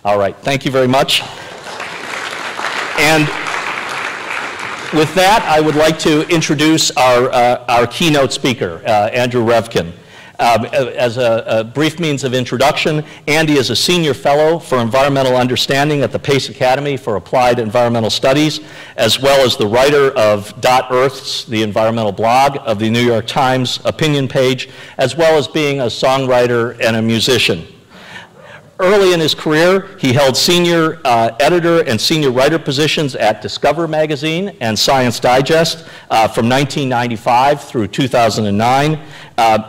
All right, thank you very much. And with that, I would like to introduce our keynote speaker, Andrew Revkin. As a brief means of introduction, Andy is a senior fellow for environmental understanding at the Pace Academy for Applied Environmental Studies, as well as the writer of .Earth's, the environmental blog, of the New York Times opinion page, as well as being a songwriter and a musician. Early in his career, he held senior editor and senior writer positions at Discover magazine and Science Digest from 1995 through 2009.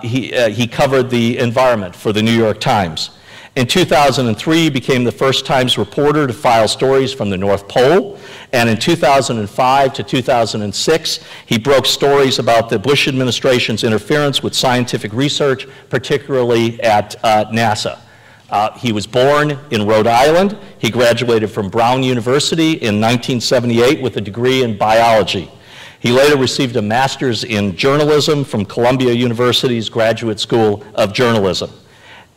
He covered the environment for the New York Times. In 2003, he became the first Times reporter to file stories from the North Pole. And in 2005 to 2006, he broke stories about the Bush administration's interference with scientific research, particularly at NASA. He was born in Rhode Island. He graduated from Brown University in 1978 with a degree in biology. He later received a master's in journalism from Columbia University's Graduate School of Journalism.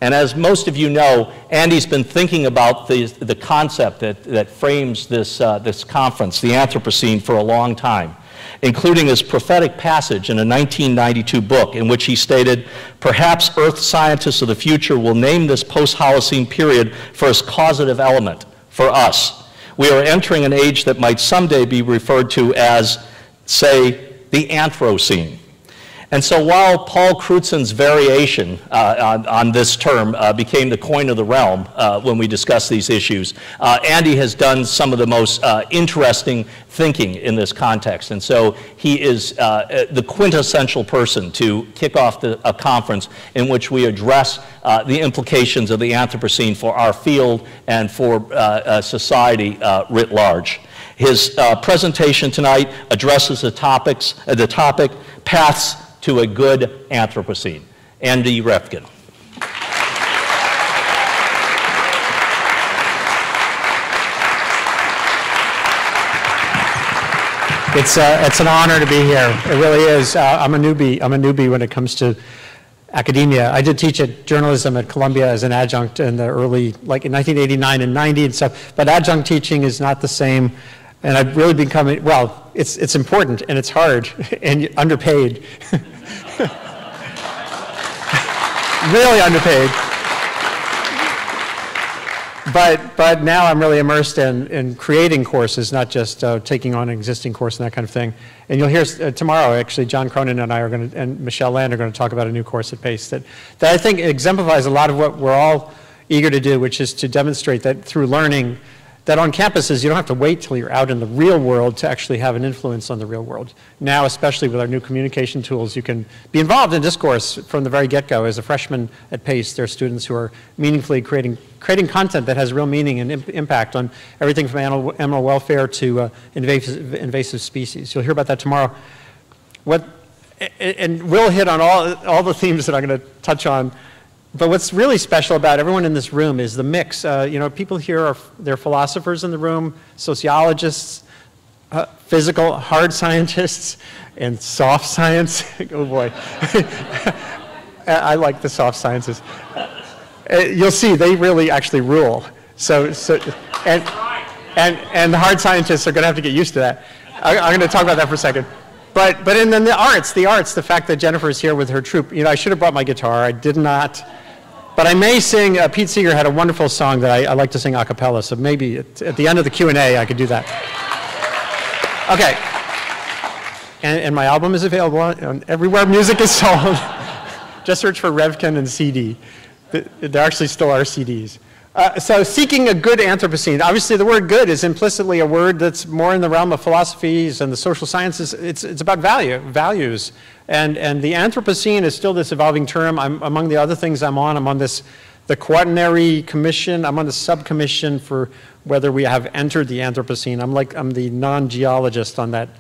And as most of you know, Andy's been thinking about the concept that frames this conference, the Anthropocene, for a long time, including his prophetic passage in a 1992 book in which he stated, "Perhaps Earth scientists of the future will name this post-Holocene period for its causative element, for us. We are entering an age that might someday be referred to as, say, the Anthropocene." And so while Paul Crutzen's variation on this term became the coin of the realm when we discuss these issues, Andy has done some of the most interesting thinking in this context. And so he is the quintessential person to kick off a conference in which we address the implications of the Anthropocene for our field and for society writ large. His presentation tonight addresses the topic Paths to a Good Anthropocene. Andy Revkin. It's an honor to be here. It really is. I'm a newbie when it comes to academia. I did teach journalism at Columbia as an adjunct in the early, like in 1989 and 90 and stuff, but adjunct teaching is not the same. And I've really become, well, it's important and it's hard and underpaid. Really underpaid. But now I'm really immersed in creating courses, not just taking on an existing course and that kind of thing. And you'll hear tomorrow, actually, John Cronin and I are going to, and Michelle Land are going to talk about a new course at Pace that I think exemplifies a lot of what we're all eager to do, which is to demonstrate that through learning, that on campuses, you don't have to wait till you're out in the real world to actually have an influence on the real world. Now, especially with our new communication tools, you can be involved in discourse from the very get-go. As a freshman at Pace, there are students who are meaningfully creating content that has real meaning and impact on everything from animal welfare to invasive species. You'll hear about that tomorrow. And we'll hit on all the themes that I'm going to touch on. But what's really special about everyone in this room is the mix. You know, people here they're philosophers in the room, sociologists, physical hard scientists, and soft science. Oh boy, I like the soft sciences. You'll see they really actually rule. And the hard scientists are going to have to get used to that. I'm going to talk about that for a second. But and then the arts, the fact that Jennifer's here with her troupe. You know, I should have brought my guitar. I did not. But I may sing, Pete Seeger had a wonderful song that I like to sing a cappella, so maybe at the end of the Q&A I could do that. Okay. And my album is available on everywhere music is sold. Just search for Revkin and CD. There actually still are CDs. So seeking a good Anthropocene. Obviously the word good is implicitly a word that's more in the realm of philosophies and the social sciences. It's about values. And the Anthropocene is still this evolving term. Among the other things I'm on the Quaternary Commission. I'm on the subcommission for whether we have entered the Anthropocene. I'm the non-geologist on that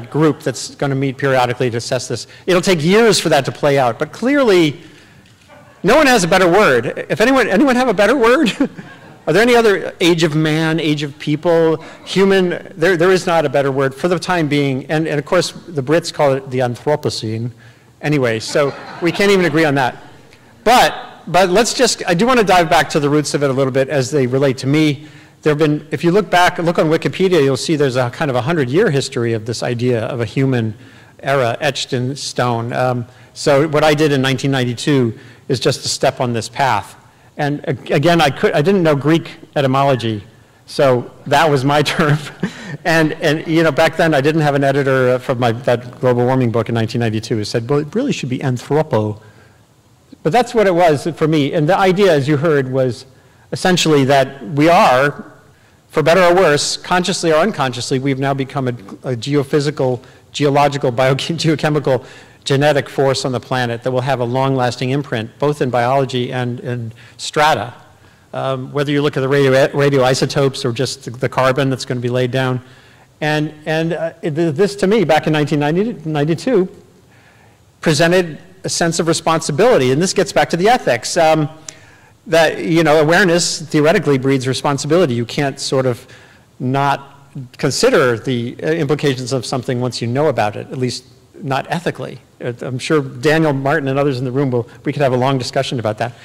group that's going to meet periodically to assess this. It'll take years for that to play out, but clearly no one has a better word. If anyone have a better word? Are there any other age of man, age of people, human? There is not a better word for the time being. And of course, the Brits call it the Anthropocene. Anyway, so we can't even agree on that. But but I do want to dive back to the roots of it a little bit as they relate to me. There have been, if you look on Wikipedia, you'll see there's a kind of 100-year history of this idea of a human era etched in stone. So what I did in 1992 is just a step on this path. And again, I didn't know Greek etymology, so that was my term. and you know, back then I didn't have an editor from that global warming book in 1992 who said, well, it really should be anthropo. But that's what it was for me. And the idea, as you heard, was essentially that we are, for better or worse, consciously or unconsciously, we've now become a geophysical, geological, geochemical, genetic force on the planet that will have a long-lasting imprint, both in biology and in strata. Whether you look at the radioisotopes or just the carbon that's going to be laid down. And this, to me, back in 1992, presented a sense of responsibility. And this gets back to the ethics. That, you know, awareness theoretically breeds responsibility. You can't sort of not consider the implications of something once you know about it, at least not ethically. I'm sure Daniel Martin and others in the room we could have a long discussion about that.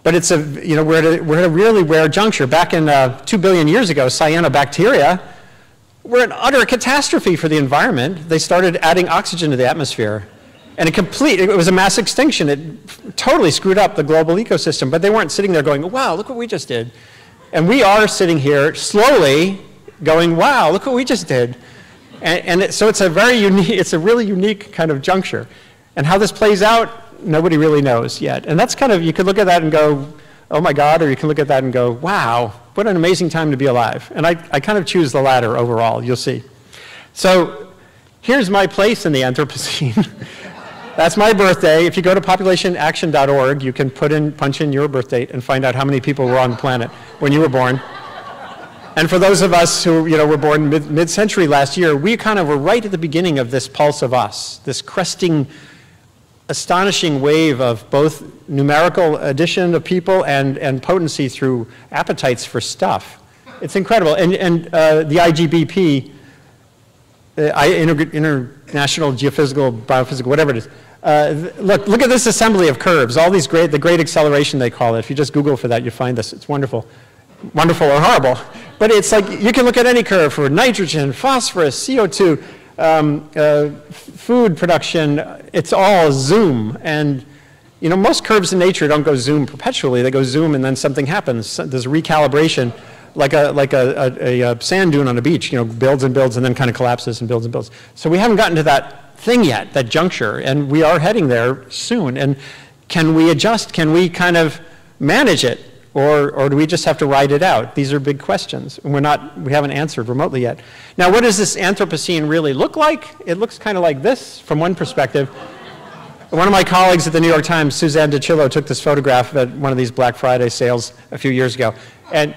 But it's you know, we're at a really rare juncture. Back in 2 billion years ago, cyanobacteria were an utter catastrophe for the environment. They started adding oxygen to the atmosphere. And it was a mass extinction. It totally screwed up the global ecosystem, but they weren't sitting there going, wow, look what we just did. And we are sitting here slowly going, wow, look what we just did. So it's a really unique kind of juncture. And how this plays out, nobody really knows yet. And that's kind of, you could look at that and go, oh my God, or you can look at that and go, wow, what an amazing time to be alive. And I kind of choose the latter overall, you'll see. So here's my place in the Anthropocene. That's my birthday. If you go to populationaction.org, you can punch in your birth date and find out how many people were on the planet when you were born. And for those of us who, you know, were born mid-century last year, we kind of were right at the beginning of this pulse of us, this cresting, astonishing wave of both numerical addition of people and potency through appetites for stuff. It's incredible. And the IGBP, International Geophysical, Biophysical, whatever it is. Look at this assembly of curves, all these the great acceleration they call it. If you just Google for that, you find this. It's wonderful. Wonderful or horrible. But it's like, you can look at any curve for nitrogen, phosphorus, CO2, food production. It's all zoom. And you know, most curves in nature don't go zoom perpetually. They go zoom and then something happens. There's a recalibration, like a sand dune on a beach, you know, builds and builds and then kind of collapses and builds and builds. So we haven't gotten to that thing yet, that juncture, and we are heading there soon. And can we adjust? Can we kind of manage it? Or do we just have to ride it out? These are big questions, and we haven't answered remotely yet. Now, what does this Anthropocene really look like? It looks kind of like this from one perspective. One of my colleagues at the New York Times, Suzanne DiCillo, took this photograph at one of these Black Friday sales a few years ago. And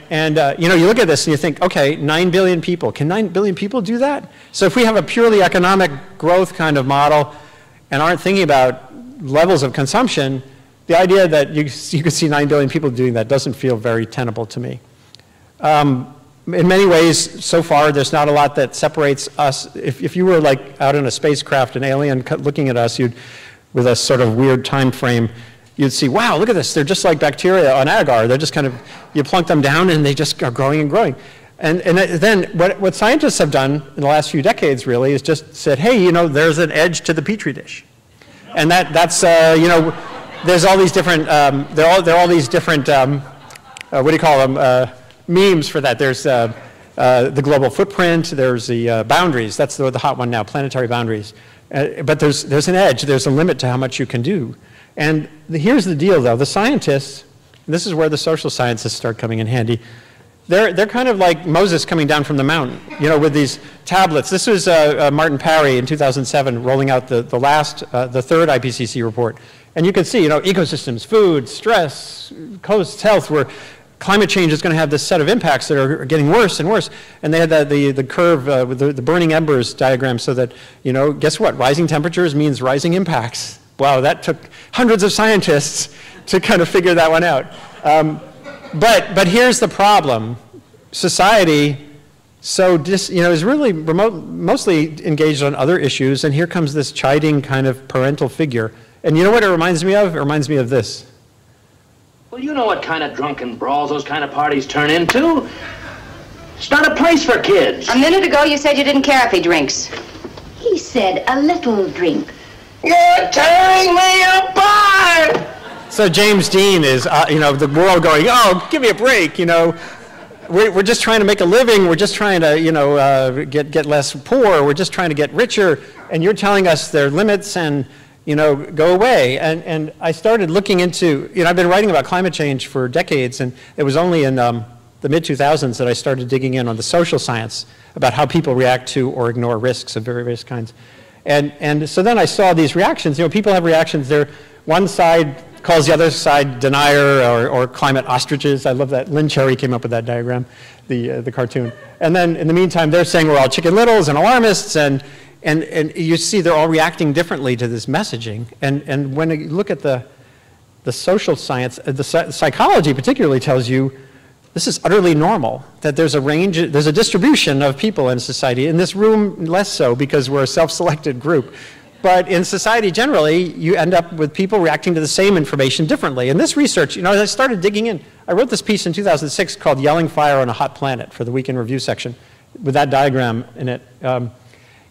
you know, you look at this and you think, okay, 9 billion people. Can 9 billion people do that? So if we have a purely economic growth kind of model and aren't thinking about levels of consumption, the idea that you could see 9 billion people doing that doesn't feel very tenable to me. In many ways, so far, there's not a lot that separates us. If you were like out in a spacecraft, an alien looking at us, with a sort of weird time frame, you'd see, wow, look at this. They're just like bacteria on agar. They're just kind of, you plunk them down and they just are growing and growing. And then what scientists have done in the last few decades really is just said, hey, you know, there's an edge to the Petri dish. And that's, you know, there's all these different, there are all these different, what do you call them, memes for that. There's the global footprint, there's the boundaries. That's the hot one now, planetary boundaries. But there's an edge, there's a limit to how much you can do. And here's the deal though, the scientists, and this is where the social sciences start coming in handy, they're kind of like Moses coming down from the mountain, you know, with these tablets. This was Martin Parry in 2007 rolling out the third IPCC report. And you can see, you know, ecosystems, food, stress, coast health, where climate change is going to have this set of impacts that are getting worse and worse. And they had the curve with the burning embers diagram so that, you know, guess what? Rising temperatures means rising impacts. Wow, that took hundreds of scientists to kind of figure that one out. But here's the problem. Society, you know, is really mostly engaged on other issues, and here comes this chiding kind of parental figure. And you know what it reminds me of? It reminds me of this. Well, you know what kind of drunken brawls those kind of parties turn into. It's not a place for kids. A minute ago, you said you didn't care if he drinks. He said a little drink. You're tearing me apart! So James Dean is, the world going, oh, give me a break, We're just trying to make a living. We're just trying to, get less poor. We're just trying to get richer. And you're telling us there are limits and, go away. And I started looking into, I've been writing about climate change for decades. And it was only in the mid-2000s that I started digging in on the social science about how people react to or ignore risks of various kinds. And so then I saw these reactions. People have reactions. One side calls the other side denier or climate ostriches. I love that. Lynn Cherry came up with that diagram, the cartoon. And then in the meantime, they're saying we're all chicken littles and alarmists, and you see they're all reacting differently to this messaging. And when you look at the social science, the psychology particularly tells you this is utterly normal, that there's a range, there's a distribution of people in society. In this room, less so because we're a self-selected group. But in society generally, you end up with people reacting to the same information differently. And this research, as I started digging in, I wrote this piece in 2006 called Yelling Fire on a Hot Planet for the Week in Review section with that diagram in it.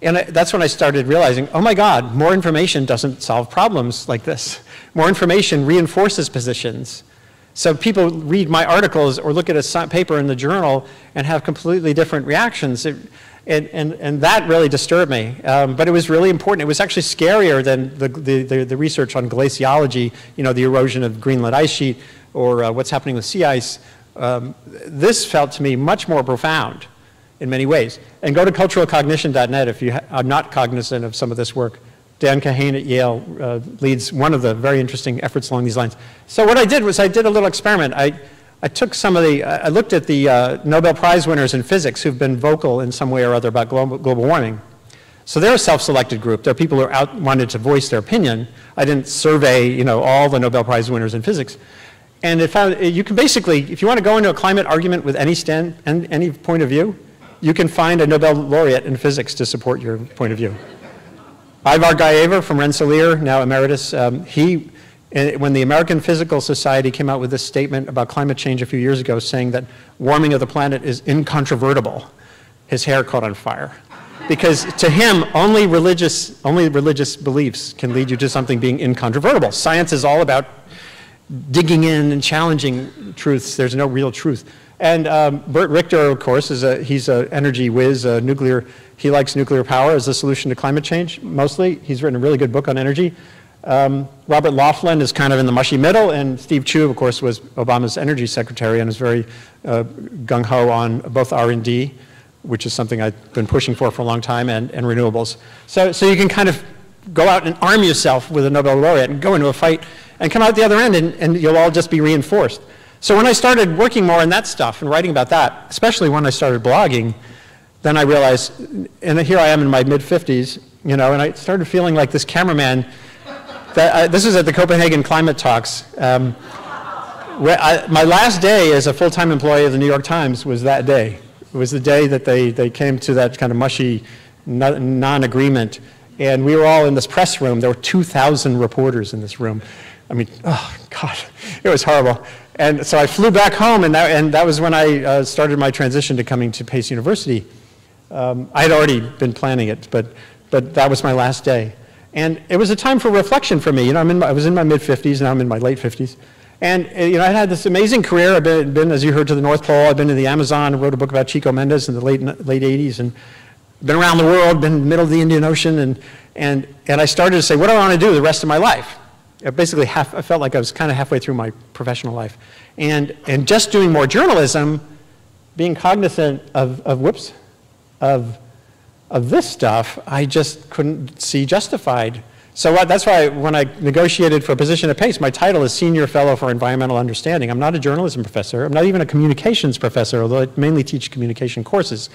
That's when I started realizing, oh my God, more information doesn't solve problems like this. More information reinforces positions. So people read my articles or look at a paper in the journal and have completely different reactions. And that really disturbed me. But it was really important. It was actually scarier than the research on glaciology, the erosion of Greenland ice sheet or what's happening with sea ice. This felt to me much more profound in many ways. And go to culturalcognition.net if you are not cognizant of some of this work. Dan Kahane at Yale leads one of the very interesting efforts along these lines. So what I did was I did a little experiment. I took some of I looked at the Nobel Prize winners in physics who've been vocal in some way or other about global warming. So they're a self-selected group. They're people who wanted to voice their opinion. I didn't survey, all the Nobel Prize winners in physics. And it found, you can basically, if you want to go into a climate argument with any point of view, you can find a Nobel laureate in physics to support your point of view. Ivar Gaever from Rensselaer, now emeritus, when the American Physical Society came out with this statement about climate change a few years ago saying that warming of the planet is incontrovertible, his hair caught on fire. Because to him, only religious beliefs can lead you to something being incontrovertible. Science is all about digging in and challenging truths. There's no real truth. And Bert Richter, of course, he's an energy whiz, he likes nuclear power as a solution to climate change, mostly. He's written a really good book on energy. Robert Laughlin is kind of in the mushy middle, and Steve Chu, of course, was Obama's energy secretary and is very gung-ho on both R&D, which is something I've been pushing for a long time, and renewables. So you can kind of go out and arm yourself with a Nobel laureate and go into a fight and come out the other end, and you'll all just be reinforced. So when I started working more on that stuff and writing about that, especially when I started blogging, then I realized, and here I am in my mid-50s, and I started feeling like this cameraman. This was at the Copenhagen Climate Talks. My last day as a full-time employee of the New York Times was that day. It was the day that they came to that kind of mushy non-agreement. And we were all in this press room. There were 2,000 reporters in this room. I mean, oh, God, it was horrible. And so I flew back home, and that was when I started my transition to coming to Pace University. I had already been planning it, but that was my last day. And it was a time for reflection for me. I was in my mid-50s, now I'm in my late 50s. And I had this amazing career. I've been, as you heard, to the North Pole. I've been to the Amazon. I wrote a book about Chico Mendes in the late 80s, and been around the world, been in the middle of the Indian Ocean, and I started to say, what do I want to do the rest of my life? Basically, I felt like I was kind of halfway through my professional life. And just doing more journalism, being cognizant of this stuff, I just couldn't see justified. So that's why when I negotiated for a position at Pace, my title is Senior Fellow for Environmental Understanding. I'm not a journalism professor. I'm not even a communications professor, although I mainly teach communication courses.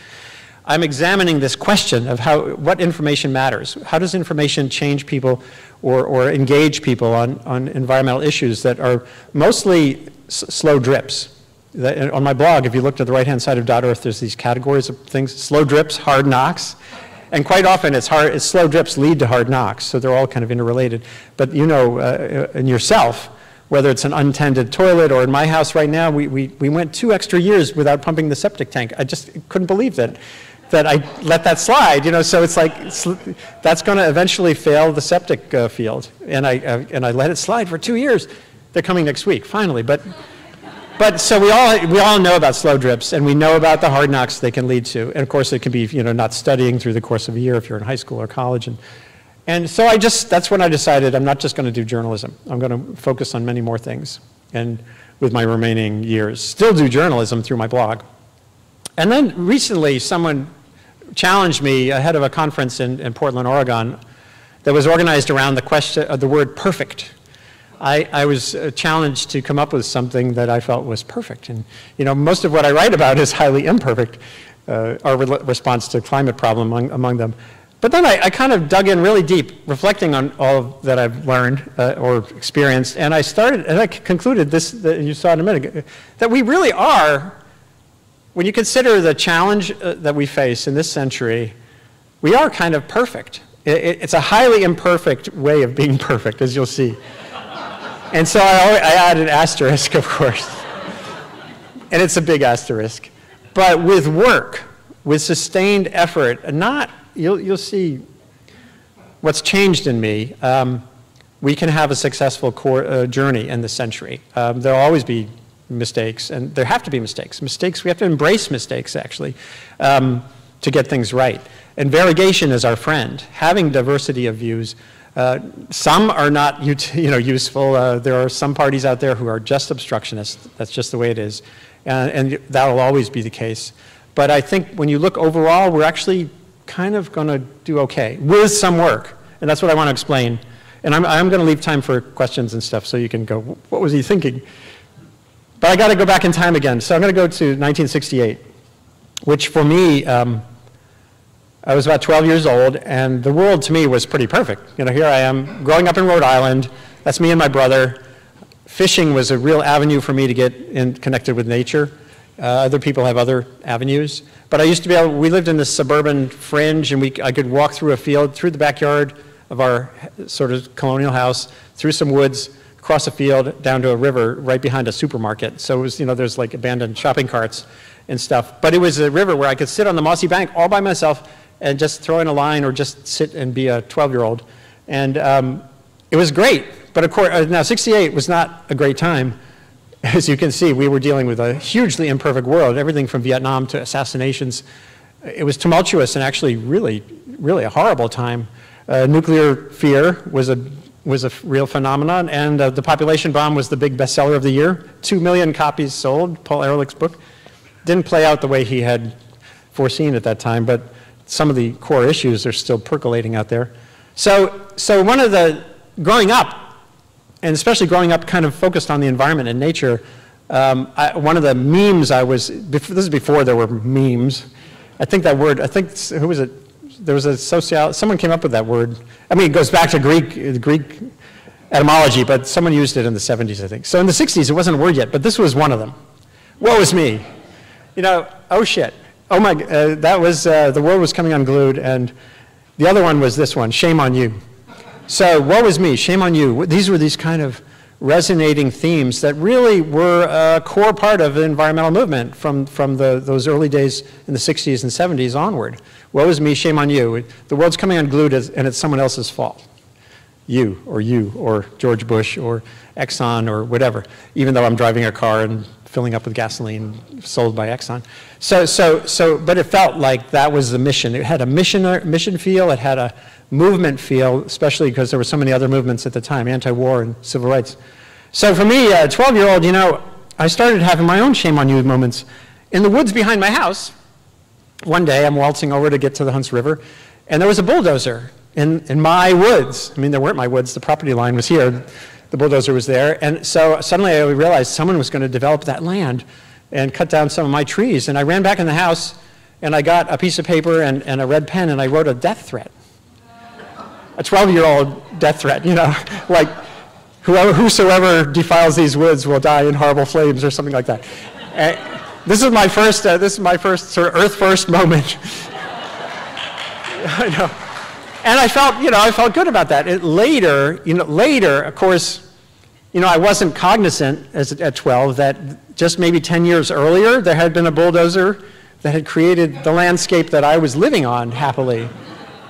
I'm examining this question of what information matters. How does information change people or engage people on environmental issues that are mostly slow drips? On my blog, if you look to the right-hand side of .earth, there's these categories of things: slow drips, hard knocks. And quite often, slow drips lead to hard knocks, so they're all kind of interrelated. But in yourself, whether it's an untended toilet, or in my house right now, we went 2 extra years without pumping the septic tank. I just couldn't believe that I let that slide, so it's like, that's going to eventually fail the septic field. And I let it slide for 2 years. They're coming next week, finally. But so we all know about slow drips, and we know about the hard knocks they can lead to. And of course, it can be, not studying through the course of a year if you're in high school or college. And so that's when I decided I'm not just going to do journalism. I'm going to focus on many more things, and with my remaining years, still do journalism through my blog. And then recently, someone challenged me ahead of a conference in Portland, Oregon, that was organized around the question of the word perfect. I was challenged to come up with something that I felt was perfect. And most of what I write about is highly imperfect, our response to climate problem among them. But then I kind of dug in really deep, reflecting on all that I've learned or experienced, and I concluded this, that you saw in a minute ago, that we really are, when you consider the challenge that we face in this century, we are kind of perfect. It's a highly imperfect way of being perfect, as you'll see. And so I add an asterisk, of course, and it's a big asterisk. But with work, with sustained effort, you'll see what's changed in me. We can have a successful journey in this century. There'll always be mistakes, and there have to be mistakes. We have to embrace mistakes, actually, to get things right. And variegation is our friend. Having diversity of views. Some are not useful. There are some parties out there who are just obstructionists. That's just the way it is. And that will always be the case. But I think when you look overall, we're actually kind of going to do okay with some work. And that's what I want to explain. And I'm going to leave time for questions and stuff so you can go, what was he thinking? But I got to go back in time again. So I'm going to go to 1968, which for me, I was about 12 years old, and the world to me was pretty perfect. Here I am, growing up in Rhode Island. That's me and my brother. Fishing was a real avenue for me to get connected with nature. Other people have other avenues. But I used to we lived in this suburban fringe, and I could walk through a field, through the backyard of our sort of colonial house, through some woods, across a field, down to a river right behind a supermarket. So it was, there's like abandoned shopping carts and stuff. But it was a river where I could sit on the mossy bank all by myself and just throw in a line or just sit and be a 12-year-old. And it was great. But of course, now 68 was not a great time. As you can see, we were dealing with a hugely imperfect world, everything from Vietnam to assassinations. It was tumultuous and actually really, really a horrible time. Nuclear fear was a real phenomenon, and the population bomb was the big bestseller of the year. 2 million copies sold, Paul Ehrlich's book. Didn't play out the way he had foreseen at that time, but some of the core issues are still percolating out there. So one of growing up, and especially growing up kind of focused on the environment and nature, one of the memes this is before there were memes. I think that word, who was it? There was someone came up with that word. I mean, it goes back to Greek etymology, but someone used it in the 70s, I think. So in the 60s, it wasn't a word yet, but this was one of them. Woe is me. Oh shit. Oh my, that was, the world was coming unglued, and the other one was this one, shame on you. So woe is me, shame on you. These were these kind of resonating themes that really were a core part of the environmental movement from those early days in the 60s and 70s onward. Woe is me, shame on you. The world's coming unglued and it's someone else's fault. You or George Bush or Exxon or whatever, even though I'm driving a car and filling up with gasoline sold by Exxon. But it felt like that was the mission. It had a mission feel, it had a movement feel, especially because there were so many other movements at the time, anti-war and civil rights. So for me, a 12-year-old, I started having my own shame on you moments. In the woods behind my house, one day I'm waltzing over to get to the Hunts River, and there was a bulldozer in my woods. I mean, there weren't my woods, the property line was here. The bulldozer was there, and so suddenly I realized someone was going to develop that land and cut down some of my trees. And I ran back in the house, and I got a piece of paper and a red pen, and I wrote a death threat. A 12-year-old death threat, like whosoever defiles these woods will die in horrible flames or something like that. This is my first sort of earth first moment. I know. And I felt good about that. Later, of course, you know, I wasn't cognizant at 12 that just maybe 10 years earlier, there had been a bulldozer that had created the landscape that I was living on happily.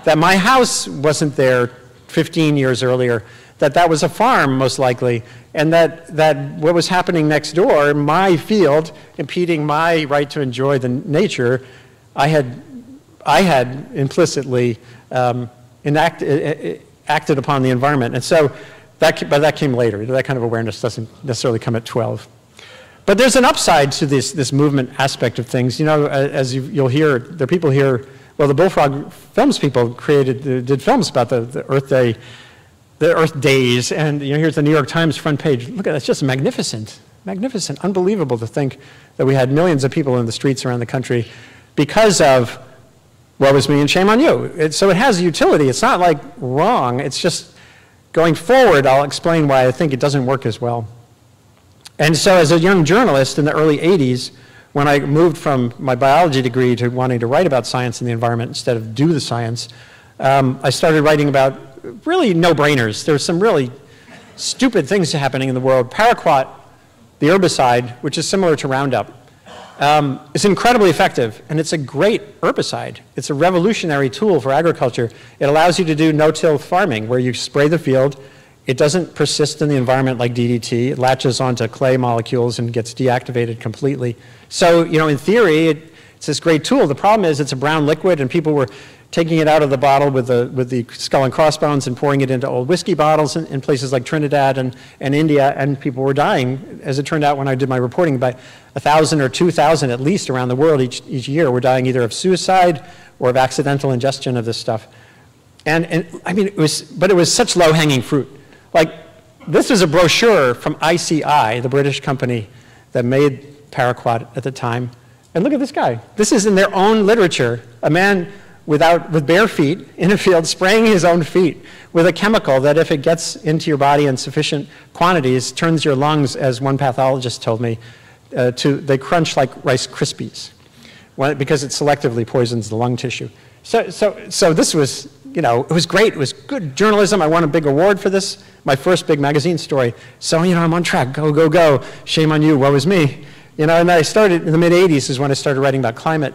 That my house wasn't there 15 years earlier, that was a farm most likely, and that what was happening next door, my field, impeding my right to enjoy the nature, I had implicitly acted upon the environment. And so but that came later. That kind of awareness doesn't necessarily come at 12. But there's an upside to this movement aspect of things. You know, as you'll hear, there are people here, well, the Bullfrog Films people did films about the Earth Day, the Earth Days, and you know, here's the New York Times front page. Look at that, it's just magnificent, magnificent, unbelievable to think that we had millions of people in the streets around the country because of woe is me and shame on you. So it has utility. It's not like wrong. It's just going forward, I'll explain why I think it doesn't work as well. And so as a young journalist in the early 80s, when I moved from my biology degree to wanting to write about science and the environment instead of do the science, I started writing about really no-brainers. There's some really stupid things happening in the world. Paraquat, the herbicide, which is similar to Roundup, is incredibly effective, and it's a great herbicide. It's a revolutionary tool for agriculture. It allows you to do no-till farming, where you spray the field. It doesn't persist in the environment like DDT. It latches onto clay molecules and gets deactivated completely. So, you know, in theory, it's this great tool. The problem is it's a brown liquid, and people were taking it out of the bottle with the skull and crossbones and pouring it into old whiskey bottles in places like Trinidad and India, and people were dying. As it turned out, when I did my reporting, about 1,000 or 2,000 at least around the world each year were dying either of suicide or of accidental ingestion of this stuff. And I mean, it was such low-hanging fruit. Like, this was a brochure from ICI, the British company that made paraquat at the time. And look at this guy. This is in their own literature. A man with bare feet in a field spraying his own feet with a chemical that, if it gets into your body in sufficient quantities, turns your lungs, as one pathologist told me, they crunch like Rice Krispies because it selectively poisons the lung tissue. So this was, you know, it was great. It was good journalism. I won a big award for this, my first big magazine story. So, you know, I'm on track. Go, go, go. Shame on you. Woe is me. You know, and I started in the mid-'80s is when I started writing about climate,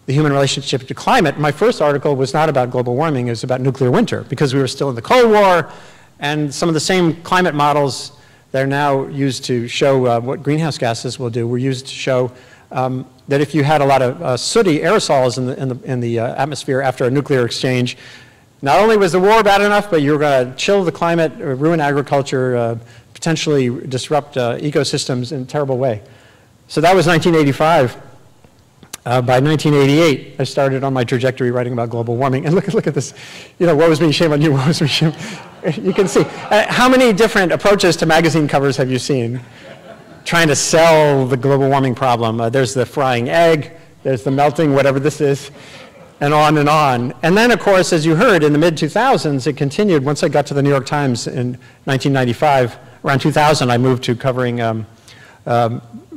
the human relationship to climate. My first article was not about global warming. It was about nuclear winter, because we were still in the Cold War, and some of the same climate models that are now used to show what greenhouse gases will do were used to show that if you had a lot of sooty aerosols in the atmosphere after a nuclear exchange, not only was the war bad enough, but you were going to chill the climate, ruin agriculture, potentially disrupt ecosystems in a terrible way. So that was 1985. By 1988, I started on my trajectory writing about global warming. And look at this. You know, woe is me, shame on you, woe is me, shame. You can see. How many different approaches to magazine covers have you seen trying to sell the global warming problem? There's the frying egg, there's the melting, whatever this is, and on and on. And then, of course, as you heard, in the mid-2000s, it continued. Once I got to the New York Times in 1995, around 2000, I moved to covering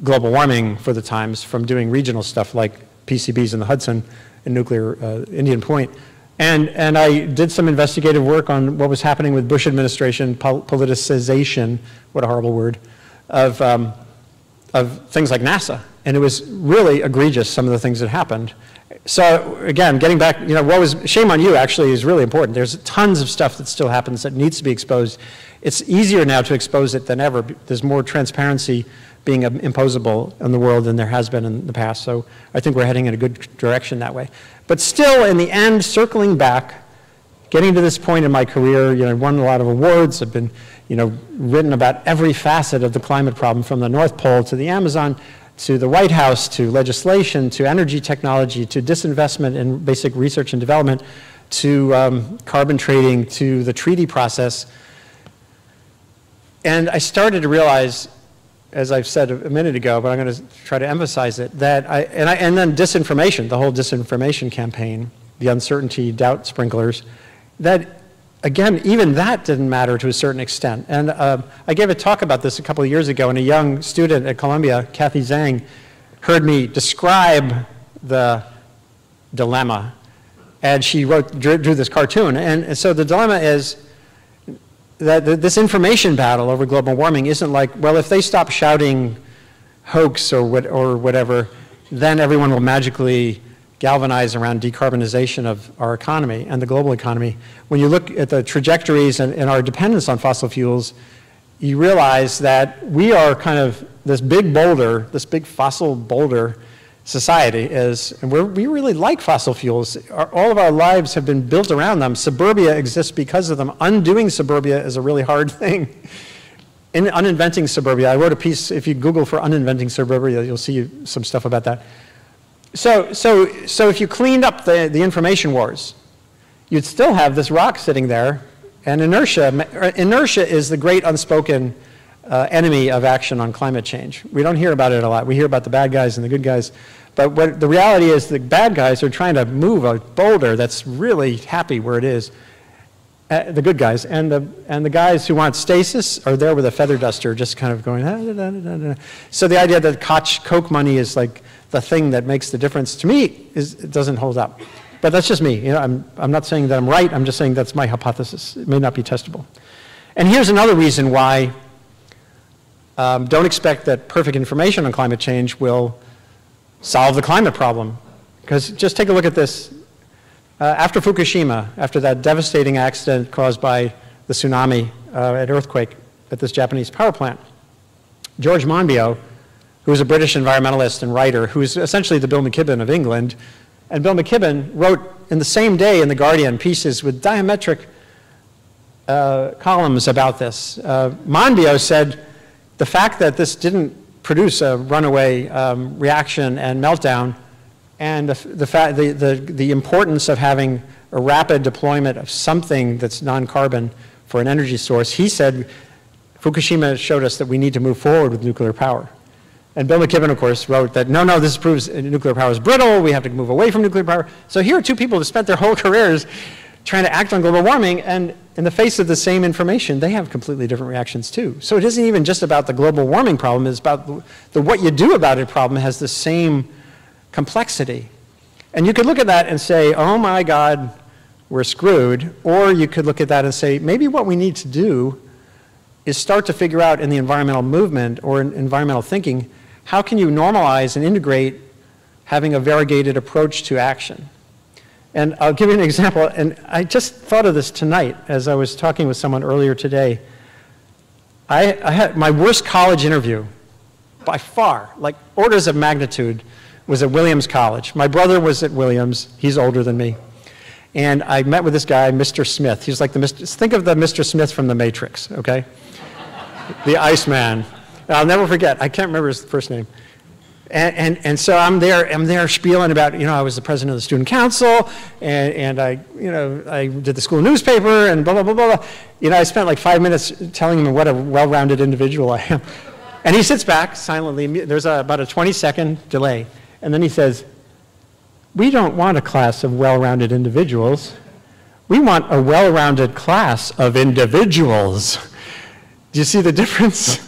global warming for the Times, from doing regional stuff like PCBs in the Hudson and nuclear Indian Point. And I did some investigative work on what was happening with Bush administration politicization, what a horrible word, of things like NASA. And it was really egregious, some of the things that happened. So again, getting back, you know, shame on you actually is really important. There's tons of stuff that still happens that needs to be exposed. It's easier now to expose it than ever. There's more transparency being imposable in the world than there has been in the past. So I think we're heading in a good direction that way. But still, in the end, circling back, getting to this point in my career, you know, I've won a lot of awards. I've been, you know, written about every facet of the climate problem, from the North Pole to the Amazon, to the White House, to legislation, to energy technology, to disinvestment in basic research and development, to carbon trading, to the treaty process. And I started to realize, as I've said a minute ago, but I'm going to try to emphasize it, that and then disinformation, the whole disinformation campaign, the uncertainty, doubt sprinklers, that, again, even that didn't matter to a certain extent. And I gave a talk about this a couple of years ago, and a young student at Columbia, Kathy Zhang, heard me describe the dilemma, and she drew this cartoon. And so the dilemma is, this information battle over global warming isn't like, well, if they stop shouting hoax or whatever, then everyone will magically galvanize around decarbonization of our economy and the global economy. When you look at the trajectories and our dependence on fossil fuels, you realize that we are kind of this big boulder, this big fossil boulder society is, and we really like fossil fuels. All of our lives have been built around them. Suburbia exists because of them. Undoing suburbia is a really hard thing. In uninventing suburbia, I wrote a piece, if you Google for uninventing suburbia, you'll see some stuff about that. So if you cleaned up the information wars, you'd still have this rock sitting there, and inertia is the great unspoken enemy of action on climate change. We don't hear about it a lot. We hear about the bad guys and the good guys, but what the reality is, the bad guys are trying to move a boulder that's really happy where it is. The good guys, and the guys who want stasis are there with a feather duster, just kind of going. So the idea that Coke money is like the thing that makes the difference, to me, it doesn't hold up. But that's just me. You know, I'm not saying that I'm right. I'm just saying that's my hypothesis. It may not be testable. And here's another reason why don't expect that perfect information on climate change will solve the climate problem. Because just take a look at this. After Fukushima, after that devastating accident caused by the tsunami and earthquake at this Japanese power plant, George Monbiot, who was a British environmentalist and writer, who is essentially the Bill McKibben of England, and Bill McKibben wrote in the same day in The Guardian pieces with diametric columns about this. Monbiot said the fact that this didn't produce a runaway reaction and meltdown, and the importance of having a rapid deployment of something that's non-carbon for an energy source, he said Fukushima showed us that we need to move forward with nuclear power. And Bill McKibben, of course, wrote that, no, this proves nuclear power is brittle, we have to move away from nuclear power. So here are two people who spent their whole careers trying to act on global warming, and in the face of the same information, they have completely different reactions too. So it isn't even just about the global warming problem, it's about the what you do about it problem has the same complexity. And you could look at that and say, oh my God, we're screwed. Or you could look at that and say, maybe what we need to do is start to figure out in the environmental movement or in environmental thinking, how can you normalize and integrate having a variegated approach to action? And I'll give you an example, and I just thought of this tonight as I was talking with someone earlier today. I had my worst college interview, by far, like orders of magnitude, was at Williams College. My brother was at Williams, he's older than me. And I met with this guy, Mr. Smith. He's like think of the Mr. Smith from The Matrix, okay? The Iceman. I'll never forget, I can't remember his first name. And so I'm there spieling about, I was the president of the student council, and I did the school newspaper, and blah, blah, blah, blah. I spent like 5 minutes telling him what a well-rounded individual I am. And he sits back silently, there's about a 20-second delay, and then he says, we don't want a class of well-rounded individuals. We want a well-rounded class of individuals. Do you see the difference?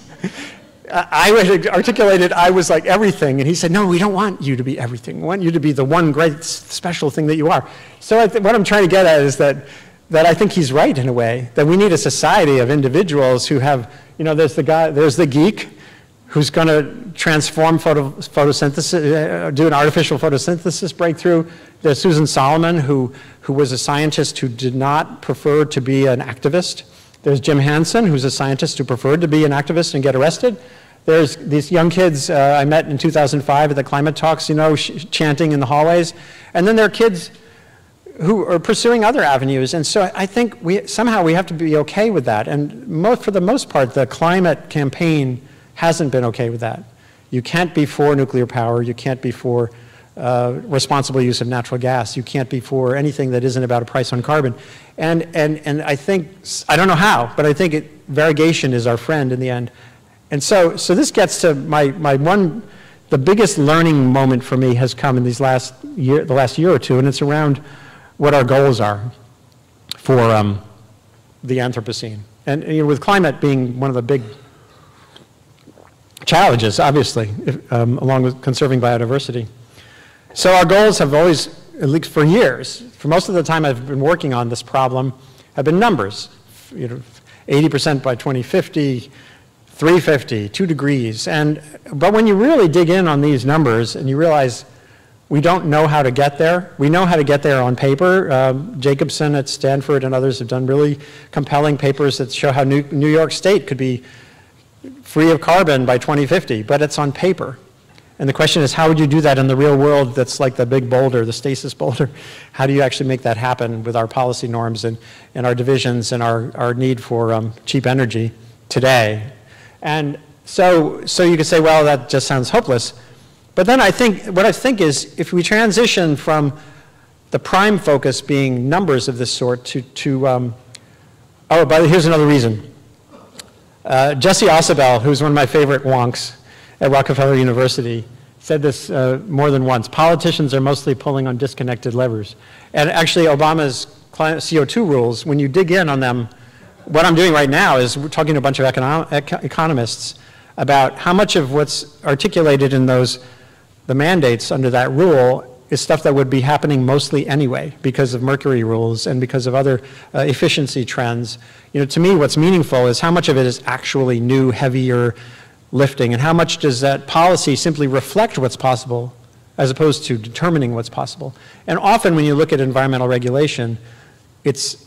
I articulated I was like everything, and he said, no, we don't want you to be everything. We want you to be the one great special thing that you are. So what I'm trying to get at is that I think he's right in a way, that we need a society of individuals who have, there's the geek who's going to transform photosynthesis, do an artificial photosynthesis breakthrough. There's Susan Solomon, who was a scientist who did not prefer to be an activist. There's Jim Hansen, who's a scientist who preferred to be an activist and get arrested. There's these young kids I met in 2005 at the climate talks, chanting in the hallways. And then there are kids who are pursuing other avenues. And so I think somehow we have to be okay with that. And for the most part, the climate campaign hasn't been okay with that. You can't be for nuclear power. You can't be for responsible use of natural gas. You can't be for anything that isn't about a price on carbon. And I think, I don't know how, but I think variegation is our friend in the end. And so this gets to the biggest learning moment for me has come in the last year or two, and it's around what our goals are for the Anthropocene. And with climate being one of the big challenges, obviously, along with conserving biodiversity. So our goals have always, at least for years, for most of the time I've been working on this problem, have been numbers. 80% by 2050, 350, 2 degrees. But when you really dig in on these numbers and you realize we don't know how to get there. We know how to get there on paper. Jacobson at Stanford and others have done really compelling papers that show how New York State could be free of carbon by 2050, but it's on paper. And the question is, how would you do that in the real world that's like the big boulder, the stasis boulder? How do you actually make that happen with our policy norms and our divisions and our need for cheap energy today? And so you could say, well, that just sounds hopeless. But then what I think is, if we transition from the prime focus being numbers of this sort to but here's another reason. Jesse Ausubel, who's one of my favorite wonks at Rockefeller University, said this more than once. Politicians are mostly pulling on disconnected levers. And actually, Obama's CO2 rules, when you dig in on them, what I'm doing right now is we're talking to a bunch of economists about how much of what's articulated in the mandates under that rule is stuff that would be happening mostly anyway because of Mercury rules and because of other efficiency trends. You know, to me, what's meaningful is how much of it is actually new, heavier lifting, and how much does that policy simply reflect what's possible as opposed to determining what's possible. And often when you look at environmental regulation, it's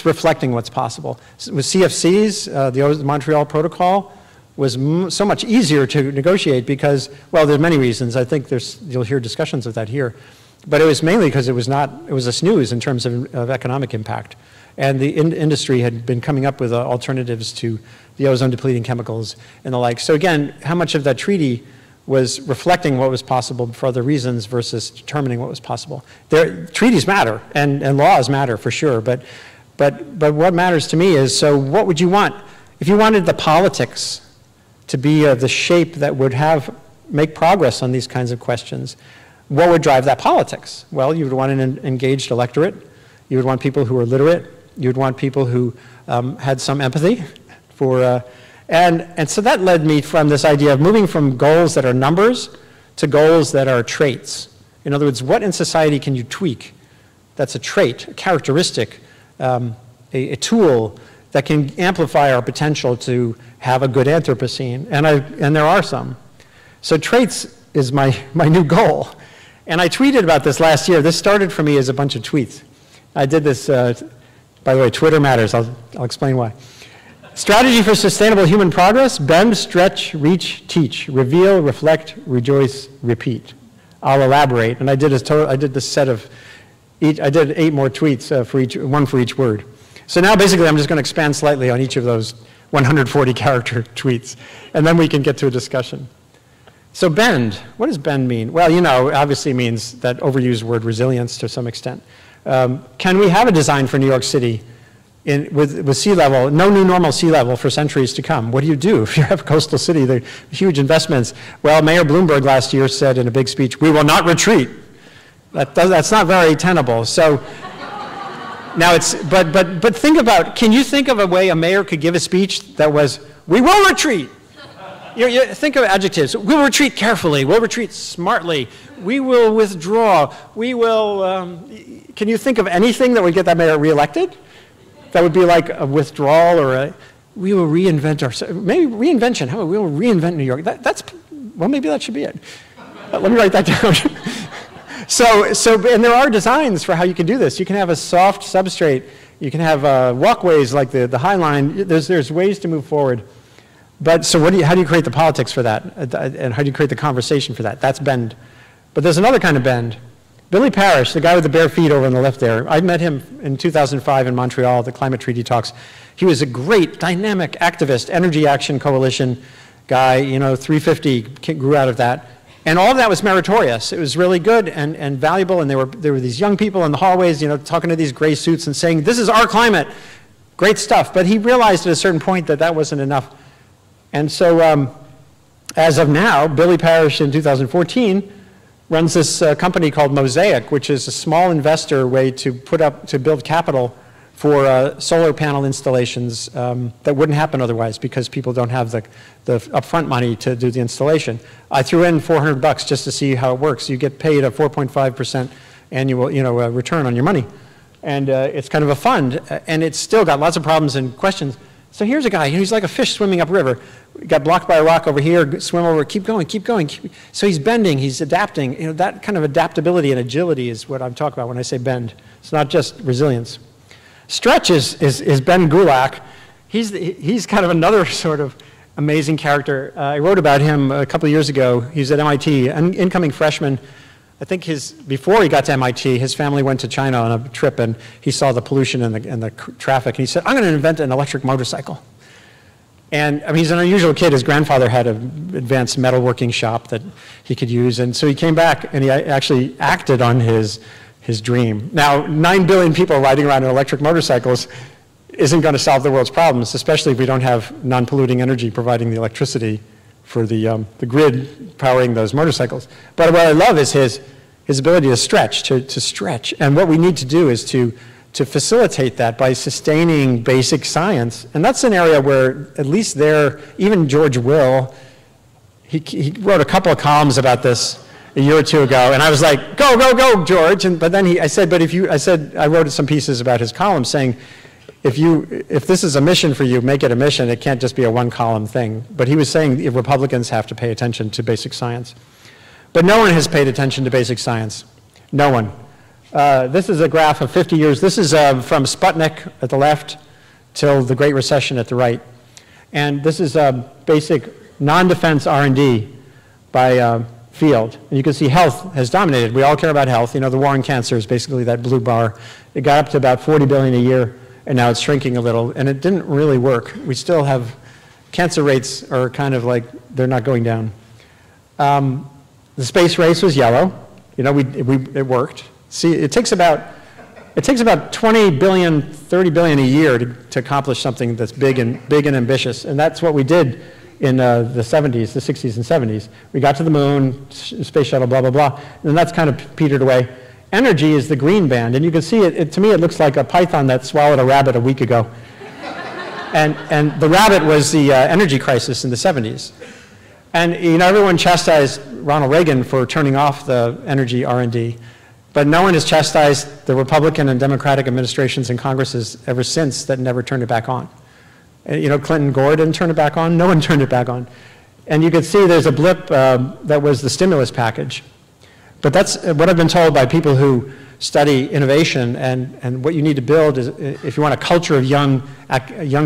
reflecting what's possible. With CFCs, the Montreal Protocol was so much easier to negotiate because, well, there's many reasons. I think you'll hear discussions of that here. But it was mainly because it was a snooze in terms of economic impact. And the industry had been coming up with alternatives to the ozone-depleting chemicals and the like. So again, how much of that treaty was reflecting what was possible for other reasons versus determining what was possible? Treaties matter, and laws matter for sure, but what matters to me is, so what would you want? If you wanted the politics to be of the shape that would make progress on these kinds of questions, what would drive that politics? Well, you would want an engaged electorate. You would want people who are literate. You would want people who had some empathy for, and so that led me from this idea of moving from goals that are numbers to goals that are traits. In other words, what in society can you tweak that's a trait, a characteristic, a tool that can amplify our potential to have a good Anthropocene, and there are some. So traits is my new goal. And I tweeted about this last year. This started for me as a bunch of tweets. I did this, by the way, Twitter matters. I'll explain why. Strategy for sustainable human progress: bend, stretch, reach, teach, reveal, reflect, rejoice, repeat. I'll elaborate. And I did this set of, I did 8 more tweets, one for each word. So now basically I'm just going to expand slightly on each of those 140 character tweets, and then we can get to a discussion. So bend, what does bend mean? Well, you know, obviously means that overused word resilience to some extent. Can we have a design for New York City with sea level, no new normal sea level for centuries to come? What do you do if you have a coastal city? There are huge investments. Well, Mayor Bloomberg last year said in a big speech, "We will not retreat." That's not very tenable. So now but think about, can you think of a way a mayor could give a speech that was, "We will retreat"? You think of adjectives. We'll retreat carefully. We'll retreat smartly. We will withdraw. We will, can you think of anything that would get that mayor reelected? That would be like a withdrawal or we will reinvent ourselves. Maybe reinvention. How about we will reinvent New York? Well, maybe that should be it. Let me write that down. And there are designs for how you can do this. You can have a soft substrate. You can have walkways like the High Line. There's ways to move forward. But so how do you create the politics for that? And how do you create the conversation for that? That's bend. But there's another kind of bend. Billy Parrish, the guy with the bare feet over on the left there, I met him in 2005 in Montreal at the climate treaty talks. He was a great, dynamic activist, Energy Action Coalition guy, you know, 350 grew out of that. And all of that was meritorious. It was really good and valuable, and there were these young people in the hallways, you know, talking to these gray suits and saying, "This is our climate." Great stuff. But he realized at a certain point that that wasn't enough. And so as of now, Billy Parrish in 2014 runs this company called Mosaic, which is a small investor way to build capital for solar panel installations that wouldn't happen otherwise because people don't have the upfront money to do the installation. I threw in $400 just to see how it works. You get paid a 4.5% annual return on your money. And it's kind of a fund, and it's still got lots of problems and questions. So here's a guy, he's like a fish swimming upriver. Got blocked by a rock over here, swim over, keep going, keep going. So he's bending, he's adapting. You know, that kind of adaptability and agility is what I'm talking about when I say bend. It's not just resilience. Stretch is Ben Gulak. He's kind of another sort of amazing character. I wrote about him a couple of years ago. He's at MIT, an incoming freshman. I think before he got to MIT, his family went to China on a trip, and he saw the pollution and the traffic, and he said, I'm going to invent an electric motorcycle. And I mean, he's an unusual kid. His grandfather had an advanced metalworking shop that he could use, and so he came back, and he actually acted on his dream. Now, 9 billion people riding around in electric motorcycles isn't going to solve the world's problems, especially if we don't have non-polluting energy providing the electricity for the grid powering those motorcycles. But what I love is his ability to stretch, to stretch. And what we need to do is to facilitate that by sustaining basic science. And that's an area where, at least there, even George Will, he wrote a couple of columns about this a year or two ago, and I was like, go, go, go, George. But then I wrote some pieces about his column saying, if this is a mission for you, make it a mission. It can't just be a one-column thing. But he was saying Republicans have to pay attention to basic science. But no one has paid attention to basic science. No one. This is a graph of 50 years. This is from Sputnik at the left till the Great Recession at the right. And this is basic non-defense R&D by field. And you can see health has dominated. We all care about health. You know, the war on cancer is basically that blue bar. It got up to about 40 billion a year. And now it's shrinking a little, and it didn't really work. We still have, cancer rates are kind of like, they're not going down. The space race was yellow. You know, it worked. See, it takes about 20 billion, 30 billion a year to accomplish something that's big and ambitious. And that's what we did in the 70s, the 60s and 70s. We got to the moon, space shuttle, blah, blah, blah. And that's kind of petered away. Energy is the green band, and you can see to me it looks like a python that swallowed a rabbit a week ago. And the rabbit was the energy crisis in the 70s. And you know, everyone chastised Ronald Reagan for turning off the energy R&D, but no one has chastised the Republican and Democratic administrations and Congresses ever since that never turned it back on. You know, Clinton Gore didn't turn it back on, no one turned it back on. And you can see there's a blip that was the stimulus package. But that's what I've been told by people who study innovation, and what you need to build is, if you want a culture of young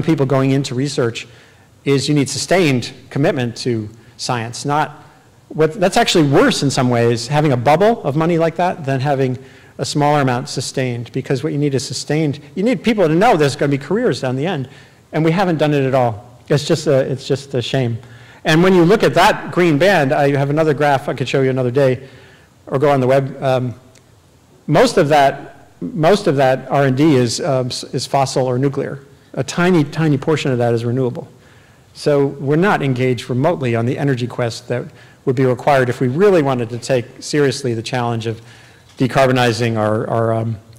people going into research, is you need sustained commitment to science. That's actually worse in some ways, having a bubble of money like that, than having a smaller amount sustained, because what you need is sustained. You need people to know there's going to be careers down the end, and we haven't done it at all. It's just a shame. And when you look at that green band, I have another graph I could show you another day, or go on the web. Most of that R&D is fossil or nuclear. A tiny, tiny portion of that is renewable. So we're not engaged remotely on the energy quest that would be required if we really wanted to take seriously the challenge of decarbonizing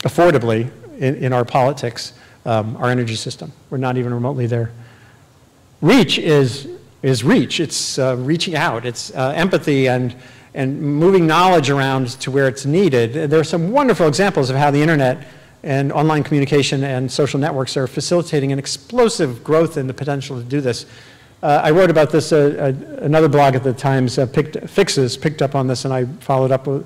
affordably in our politics, our energy system. We're not even remotely there. Reach is reach. It's reaching out. It's empathy and moving knowledge around to where it's needed. There are some wonderful examples of how the internet and online communication and social networks are facilitating an explosive growth in the potential to do this. I wrote about this, another blog at the Times, Fixes, picked up on this, and I followed up with.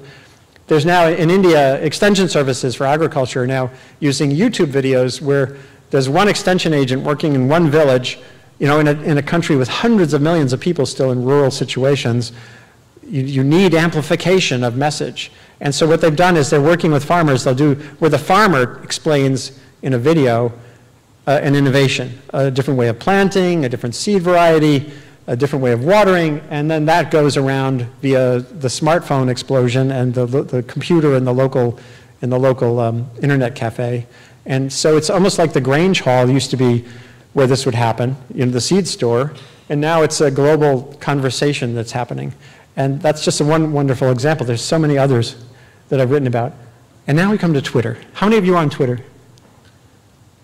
There's now, in India, extension services for agriculture are now using YouTube videos where there's one extension agent working in one village, you know, in a country with hundreds of millions of people still in rural situations. You need amplification of message. And so what they've done is they're working with farmers. They'll do where the farmer explains in a video an innovation, a different way of planting, a different seed variety, a different way of watering, and then that goes around via the smartphone explosion and the computer in the local internet cafe. And so it's almost like the Grange Hall used to be where this would happen, in the seed store, and now it's a global conversation that's happening. And that's just one wonderful example. There's so many others that I've written about. And now we come to Twitter. How many of you are on Twitter?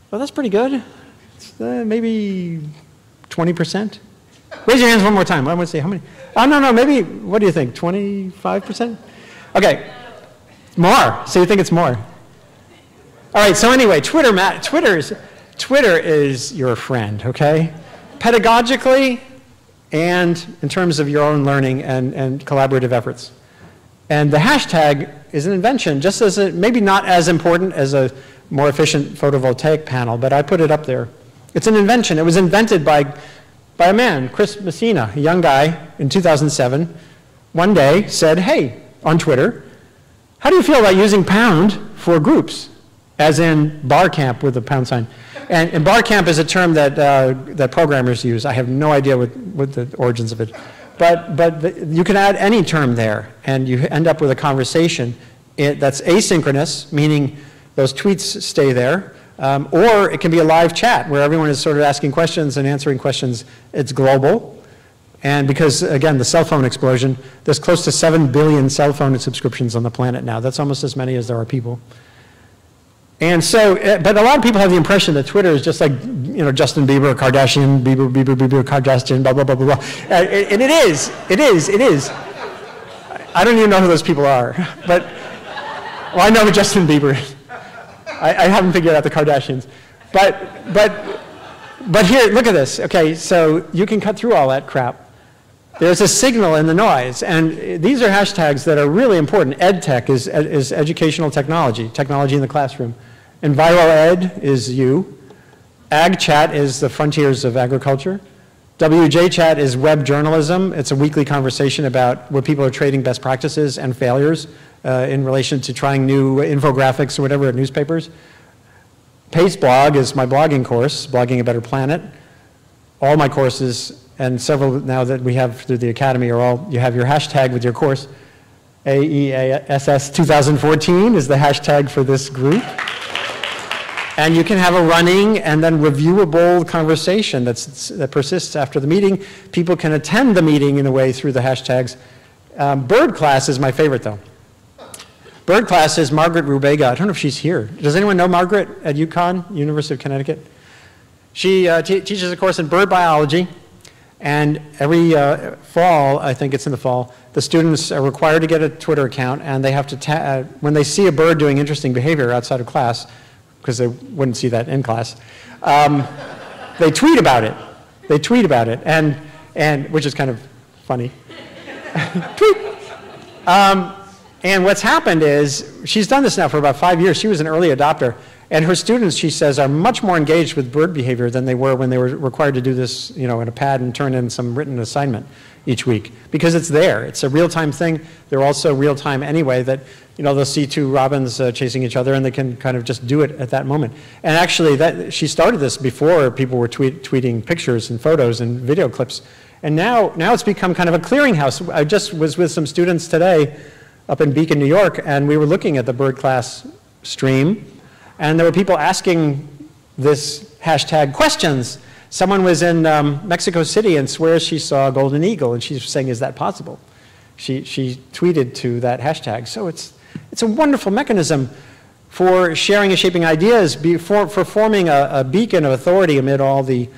Well, that's pretty good. It's, maybe 20%. Raise your hands one more time. I want to say how many. Oh, no, maybe, what do you think, 25%? Okay, more. So you think it's more. All right, so anyway, Twitter is your friend, okay? Pedagogically and in terms of your own learning and collaborative efforts. And the hashtag is an invention, just as maybe not as important as a more efficient photovoltaic panel, but I put it up there. It's an invention. It was invented by a man, Chris Messina, a young guy in 2007, one day said, hey, on Twitter, how do you feel about using pound for groups, as in bar camp with a pound sign? And bar camp is a term that programmers use. I have no idea what the origins of it. But you can add any term there, and you end up with a conversation that's asynchronous, meaning those tweets stay there, or it can be a live chat where everyone is sort of asking questions and answering questions. It's global. And because, again, the cell phone explosion, there's close to 7 billion cell phone subscriptions on the planet now. That's almost as many as there are people. And so, but a lot of people have the impression that Twitter is just like, you know, Justin Bieber, Kardashian, Bieber, Kardashian, blah, blah, blah, blah, blah. And it is. I don't even know who those people are. But, well, I know who Justin Bieber is. I haven't figured out the Kardashians. But here, look at this. Okay, so you can cut through all that crap. There's a signal in the noise, and these are hashtags that are really important. EdTech is educational technology in the classroom. Enviro Ed is you. AgChat is the frontiers of agriculture. WJChat is web journalism. It's a weekly conversation about where people are trading best practices and failures in relation to trying new infographics or whatever at newspapers. Paceblog is my blogging course, Blogging a Better Planet. All my courses, and several now that we have through the Academy, are all, you have your hashtag with your course. AESS 2014 is the hashtag for this group. And you can have a running and then reviewable conversation that persists after the meeting. People can attend the meeting in a way through the hashtags. Bird class is my favorite, though. Bird class is Margaret Rubega. I don't know if she's here. Does anyone know Margaret at UConn, University of Connecticut? She teaches a course in bird biology, and every fall, I think it's in the fall, the students are required to get a Twitter account, and they have to, when they see a bird doing interesting behavior outside of class, because they wouldn't see that in class, they tweet about it. They tweet about it, and which is kind of funny. Tweet. And what's happened is, she's done this now for about 5 years. She was an early adopter. And her students, she says, are much more engaged with bird behavior than they were when they were required to do this, you know, in a pad and turn in some written assignment each week. Because it's there. It's a real-time thing. They're also real-time anyway that, you know, they'll see two robins chasing each other and they can kind of just do it at that moment. And actually, she started this before people were tweeting pictures and photos and video clips. And now it's become kind of a clearinghouse. I just was with some students today up in Beacon, New York, and we were looking at the bird class stream, and there were people asking this hashtag questions. Someone was in Mexico City and swears she saw a golden eagle, and she's saying, is that possible? She tweeted to that hashtag. So it's a wonderful mechanism for sharing and shaping ideas, for forming a beacon of authority amid all the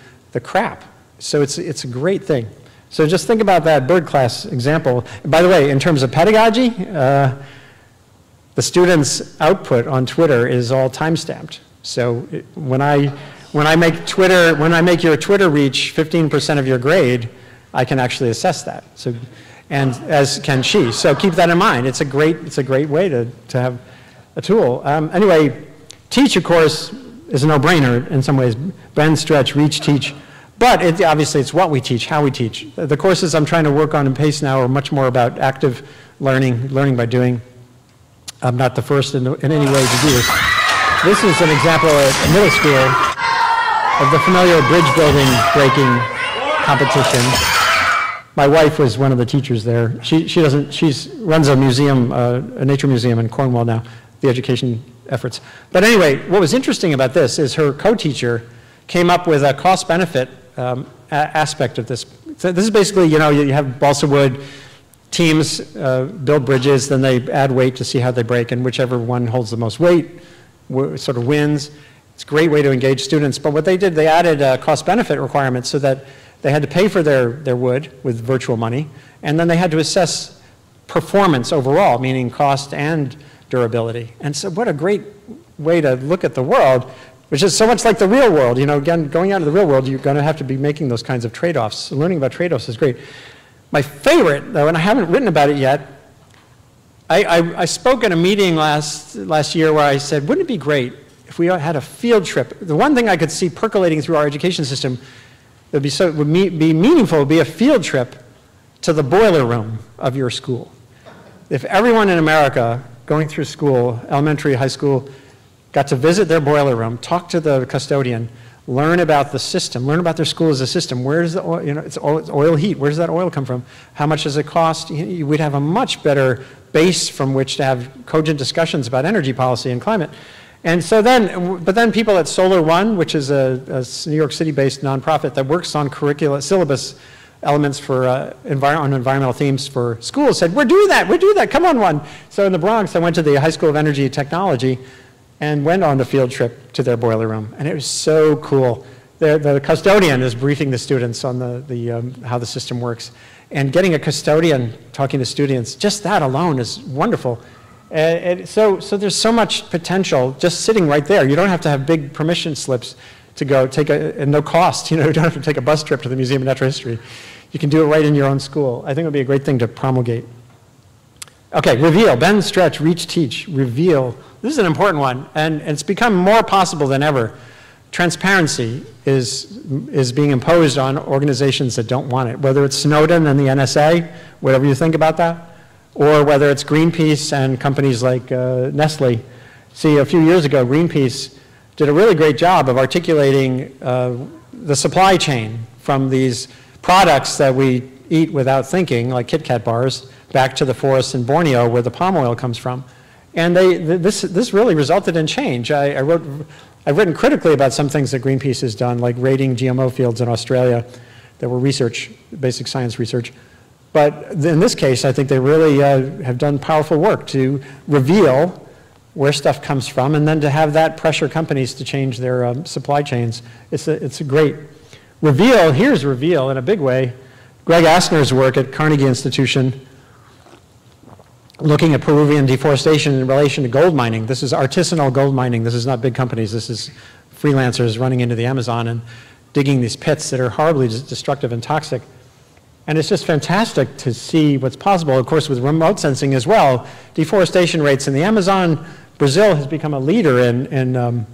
crap. So it's a great thing. So just think about that bird class example. By the way, in terms of pedagogy, the students' output on Twitter is all time-stamped. So when I make your Twitter reach 15% of your grade, I can actually assess that. So, and as can she. So keep that in mind. It's a great way to have a tool. Anyway, teach, of course, is a no-brainer in some ways. Bend, stretch, reach, teach. But obviously it's what we teach, how we teach. The courses I'm trying to work on in PACE now are much more about active learning by doing. I'm not the first in any way to do this. This is an example at middle school of the familiar bridge building breaking competition. My wife was one of the teachers there. She runs a museum, a nature museum in Cornwall now, the education efforts. But anyway, what was interesting about this is her co-teacher came up with a cost-benefit aspect of this. So this is basically, you know, you have balsa wood, teams build bridges, then they add weight to see how they break, and whichever one holds the most weight sort of wins. It's a great way to engage students. But what they did, they added cost-benefit requirements so that they had to pay for their wood with virtual money, and then they had to assess performance overall, meaning cost and durability. And so what a great way to look at the world, which is so much like the real world. You know, again, going out of the real world, you're going to have to be making those kinds of trade-offs. So learning about trade-offs is great. My favorite, though, and I haven't written about it yet, I spoke at a meeting last year where I said, wouldn't it be great if we had a field trip? The one thing I could see percolating through our education system that would be meaningful would be a field trip to the boiler room of your school. If everyone in America going through school, elementary, high school, got to visit their boiler room, talk to the custodian, learn about the system, learn about their school as a system. Where does the oil, you know, it's oil heat. Where does that oil come from? How much does it cost? We'd have a much better base from which to have cogent discussions about energy policy and climate. And so then, but then people at Solar One, which is a New York City-based nonprofit that works on syllabus elements for on environmental themes for schools, said, we're doing that, come on one. So in the Bronx, I went to the High School of Energy Technology and went on the field trip to their boiler room. And it was so cool. The custodian is briefing the students on how the system works. And getting a custodian talking to students, just that alone is wonderful. So there's so much potential just sitting right there. You don't have to have big permission slips to go take and no cost. You know, you don't have to take a bus trip to the Museum of Natural History. You can do it right in your own school. I think it would be a great thing to promulgate. Okay, reveal, bend, stretch, reach, teach, reveal. This is an important one, and it's become more possible than ever. Transparency is being imposed on organizations that don't want it, whether it's Snowden and the NSA, whatever you think about that, or whether it's Greenpeace and companies like Nestle. See, a few years ago, Greenpeace did a really great job of articulating the supply chain from these products that we eat without thinking, like Kit Kat bars, back to the forests in Borneo where the palm oil comes from. And this really resulted in change. I've written critically about some things that Greenpeace has done, like raiding GMO fields in Australia that were research, basic science research. But in this case, I think they really have done powerful work to reveal where stuff comes from and then to have that pressure companies to change their supply chains. It's a great reveal. Here's reveal in a big way. Greg Asner's work at Carnegie Institution looking at Peruvian deforestation in relation to gold mining. This is artisanal gold mining. This is not big companies. This is freelancers running into the Amazon and digging these pits that are horribly destructive and toxic. And it's just fantastic to see what's possible, of course, with remote sensing as well. Deforestation rates in the Amazon, Brazil has become a leader in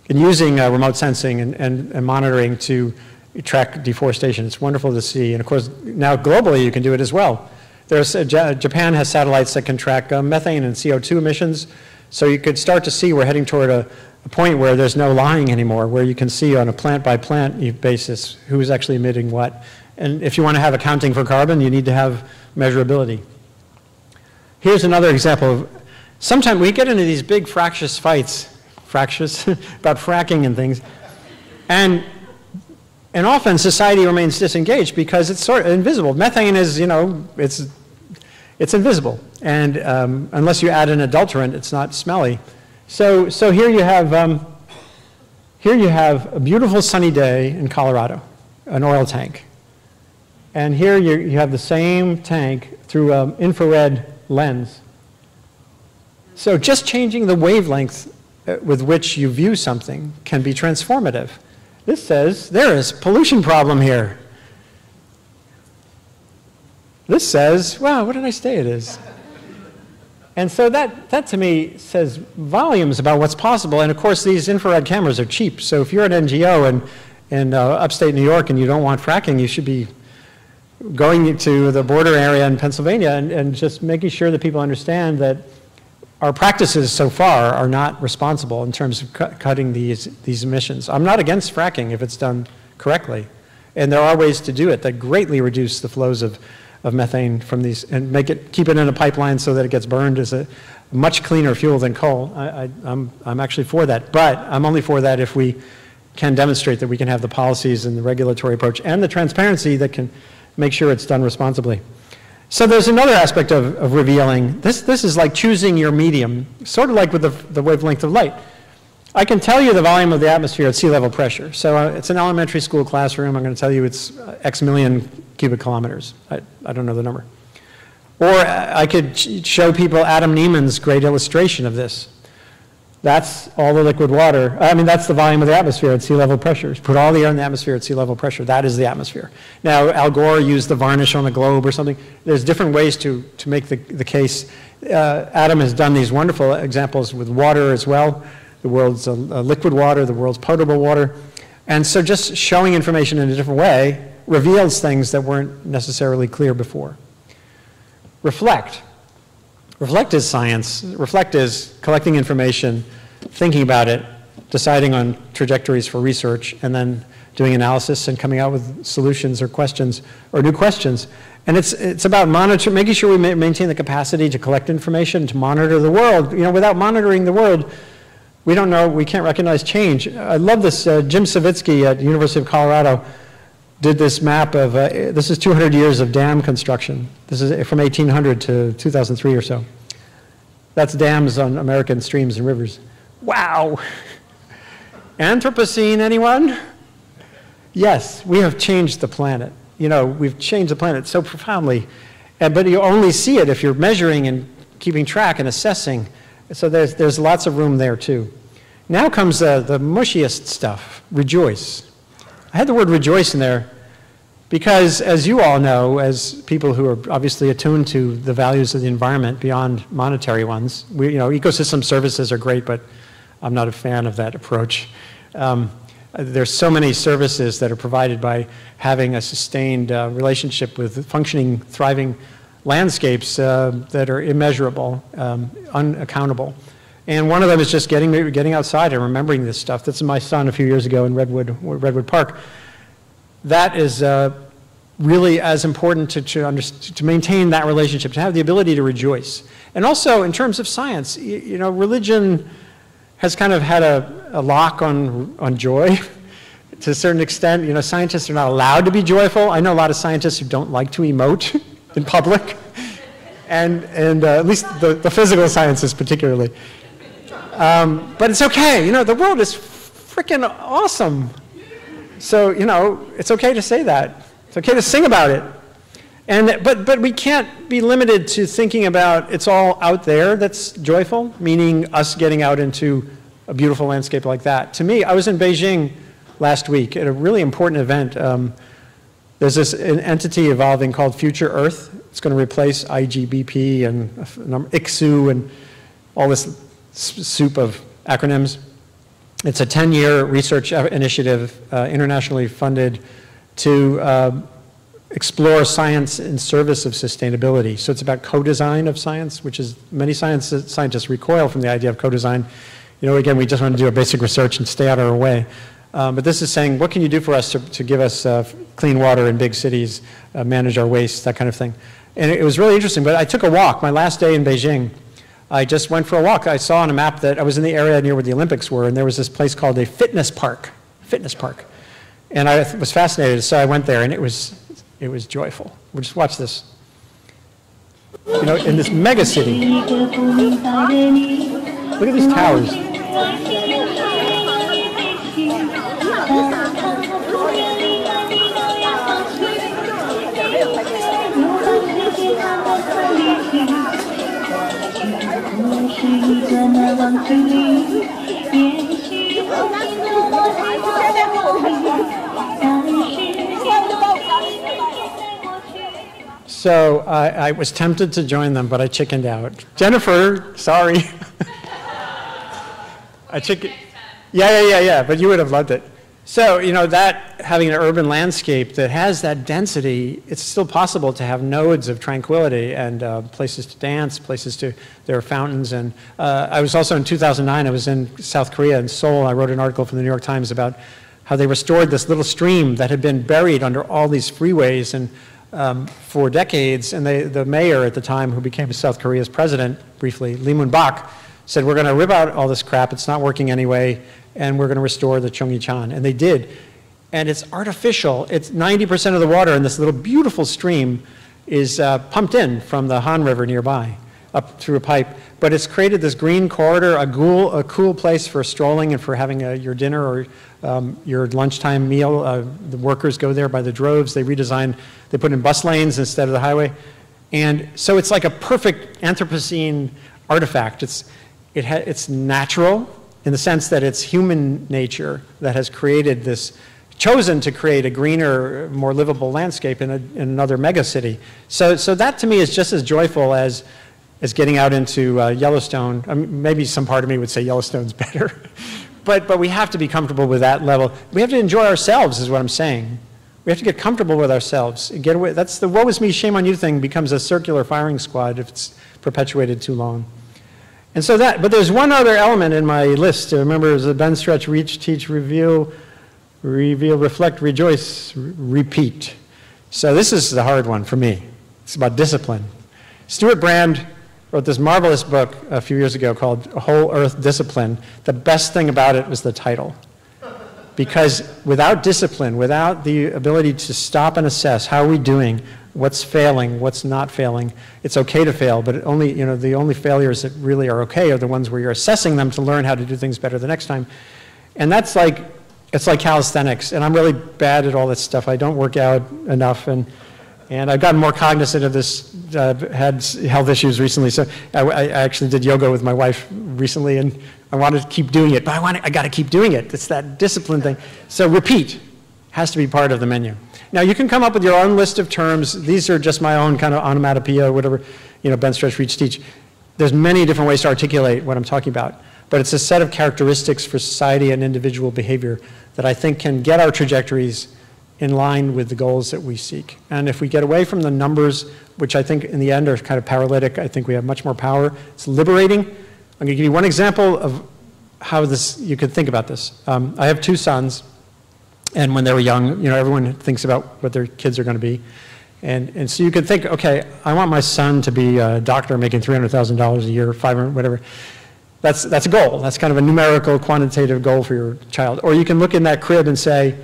using remote sensing and monitoring to track deforestation. It's wonderful to see. And of course, now globally you can do it as well. Japan has satellites that can track methane and CO2 emissions. So you could start to see we're heading toward a point where there's no lying anymore, where you can see on a plant-by-plant basis who's actually emitting what. And if you want to have accounting for carbon, you need to have measurability. Here's another example of, sometimes we get into these big fractious fights, about fracking and things, and often society remains disengaged because it's sort of invisible. Methane is, you know, it's invisible, and unless you add an adulterant, it's not smelly. So here you have a beautiful sunny day in Colorado, an oil tank. And here you have the same tank through an infrared lens. So just changing the wavelength with which you view something can be transformative. This says there is a pollution problem here. This says, wow, what did I say it is? And so that to me says volumes about what's possible. And of course, these infrared cameras are cheap. So if you're an NGO in upstate New York and you don't want fracking, you should be going to the border area in Pennsylvania and just making sure that people understand that our practices so far are not responsible in terms of cutting these emissions. I'm not against fracking if it's done correctly. And there are ways to do it that greatly reduce the flows of methane from these and keep it in a pipeline so that it gets burned as a much cleaner fuel than coal. I'm actually for that, but I'm only for that if we can demonstrate that we can have the policies and the regulatory approach and the transparency that can make sure it's done responsibly. So there's another aspect of revealing. This is like choosing your medium, sort of like with the wavelength of light. I can tell you the volume of the atmosphere at sea level pressure. So it's an elementary school classroom. I'm going to tell you it's X million cubic kilometers. I don't know the number. Or I could show people Adam Neimann's great illustration of this. That's all the liquid water. I mean, that's the volume of the atmosphere at sea level pressure. Put all the air in the atmosphere at sea level pressure. That is the atmosphere. Now, Al Gore used the varnish on the globe or something. There's different ways to make the case. Adam has done these wonderful examples with water as well. The world's liquid water, the world's potable water. And so just showing information in a different way reveals things that weren't necessarily clear before. Reflect. Reflect is science. Reflect is collecting information, thinking about it, deciding on trajectories for research, and then doing analysis and coming out with solutions or questions or new questions. And it's about making sure we maintain the capacity to collect information, to monitor the world. You know, without monitoring the world, we don't know, we can't recognize change. I love this. Jim Savitsky at the University of Colorado did this map of, this is 200 years of dam construction. This is from 1800 to 2003 or so. That's dams on American streams and rivers. Wow. Anthropocene, anyone? Yes, we have changed the planet. You know, we've changed the planet so profoundly. But you only see it if you're measuring and keeping track and assessing. So there's lots of room there too. Now comes the mushiest stuff, rejoice. I had the word rejoice in there because, as you all know, as people who are obviously attuned to the values of the environment beyond monetary ones, you know, ecosystem services are great, but I'm not a fan of that approach. There's so many services that are provided by having a sustained relationship with functioning, thriving landscapes that are immeasurable, unaccountable. And one of them is just getting outside and remembering this stuff. That's my son a few years ago in Redwood Park. That is really as important to maintain that relationship, to have the ability to rejoice. And also in terms of science, you know, religion has kind of had a lock on joy to a certain extent. You know, scientists are not allowed to be joyful. I know a lot of scientists who don't like to emote in public, and at least the physical sciences particularly. But it's okay. You know, the world is freaking awesome. So, you know, it's okay to say that. It's okay to sing about it. But we can't be limited to thinking about it's all out there that's joyful, meaning us getting out into a beautiful landscape like that. To me, I was in Beijing last week at a really important event. There's an entity evolving called Future Earth. It's going to replace IGBP and ICSU and all this soup of acronyms. It's a 10-year research initiative, internationally funded, to explore science in service of sustainability. So it's about co-design of science, which is many scientists recoil from the idea of co-design. You know, again, we just want to do our basic research and stay out of our way. But this is saying, what can you do for us to give us clean water in big cities, manage our waste, that kind of thing. And it was really interesting. But I took a walk. My last day in Beijing, I just went for a walk. I saw on a map that I was in the area near where the Olympics were, and there was this place called a fitness park. And I was fascinated, so I went there, and it was joyful. We'll just watch this. You know, in this mega city. Look at these towers. So I was tempted to join them, but I chickened out. Jennifer, sorry. I chickened. Yeah, but you would have loved it. So, you know, that having an urban landscape that has that density, it's still possible to have nodes of tranquility and places to dance, there are fountains. And I was also in 2009, I was in South Korea, in Seoul. I wrote an article for the New York Times about how they restored this little stream that had been buried under all these freeways and for decades. And the mayor at the time, who became South Korea's president briefly, Lee Moon-bak, said, we're going to rip out all this crap, it's not working anyway, and we're going to restore the Cheonggyecheon. And they did. And it's artificial. It's 90% of the water in this little beautiful stream is pumped in from the Han River nearby, up through a pipe. But it's created this green corridor, a cool place for strolling and for having your dinner or your lunchtime meal. The workers go there by the droves. They put in bus lanes instead of the highway. And so it's like a perfect Anthropocene artifact. It's natural in the sense that it's human nature that has created this, chosen to create a greener, more livable landscape in another megacity. So that to me is just as joyful as getting out into Yellowstone. I mean, maybe some part of me would say Yellowstone's better, but we have to be comfortable with that level. We have to enjoy ourselves, is what I'm saying. We have to get comfortable with ourselves. Get away. That's the woe is me, shame on you thing becomes a circular firing squad if it's perpetuated too long. And so but there's one other element in my list. Remember, the bend, stretch, reach, teach, reveal, reflect, rejoice, repeat. So this is the hard one for me. It's about discipline. Stuart Brand wrote this marvelous book a few years ago called Whole Earth Discipline. The best thing about it was the title. Because without discipline, without the ability to stop and assess how are we doing, what's failing, what's not failing, it's okay to fail, but the only failures that really are okay are the ones where you're assessing them to learn how to do things better the next time. And it's like calisthenics, and I'm really bad at all this stuff. I don't work out enough, and I've gotten more cognizant of this, had health issues recently, so I actually did yoga with my wife recently, and I wanted to keep doing it, but I got to keep doing it. It's that discipline thing. So repeat has to be part of the menu. Now, you can come up with your own list of terms. These are just my own kind of onomatopoeia, whatever, bend, stretch, reach, teach. There's many different ways to articulate what I'm talking about, but it's a set of characteristics for society and individual behavior that I think can get our trajectories in line with the goals that we seek. And if we get away from the numbers, which I think in the end are kind of paralytic, I think we have much more power. It's liberating. I'm going to give you one example of how you could think about this. I have two sons, and when they were young, everyone thinks about what their kids are going to be. And so you could think, okay, I want my son to be a doctor making $300,000 a year, $500, whatever. That's a goal. That's kind of a numerical, quantitative goal for your child. Or you can look in that crib and say,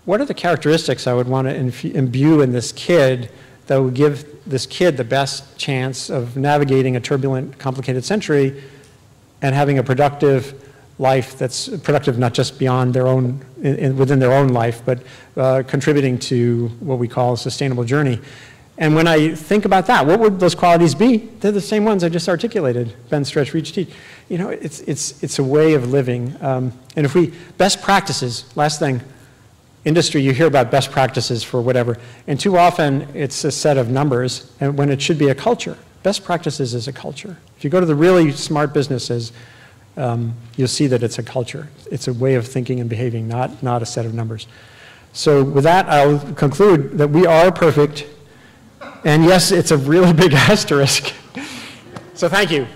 what are the characteristics I would want to imbue in this kid that would give this kid the best chance of navigating a turbulent, complicated century and having a productive life that's productive not just beyond their own, within their own life, but contributing to what we call a sustainable journey. And when I think about that, what would those qualities be? They're the same ones I just articulated: bend, stretch, reach, teach. It's a way of living. And if best practices, last thing, industry, you hear about best practices for whatever, and too often it's a set of numbers, and when it should be a culture. Best practices is a culture. If you go to the really smart businesses, you'll see that it's a culture. It's a way of thinking and behaving, not a set of numbers. So with that, I'll conclude that we are perfect, and yes, it's a really big asterisk. So thank you.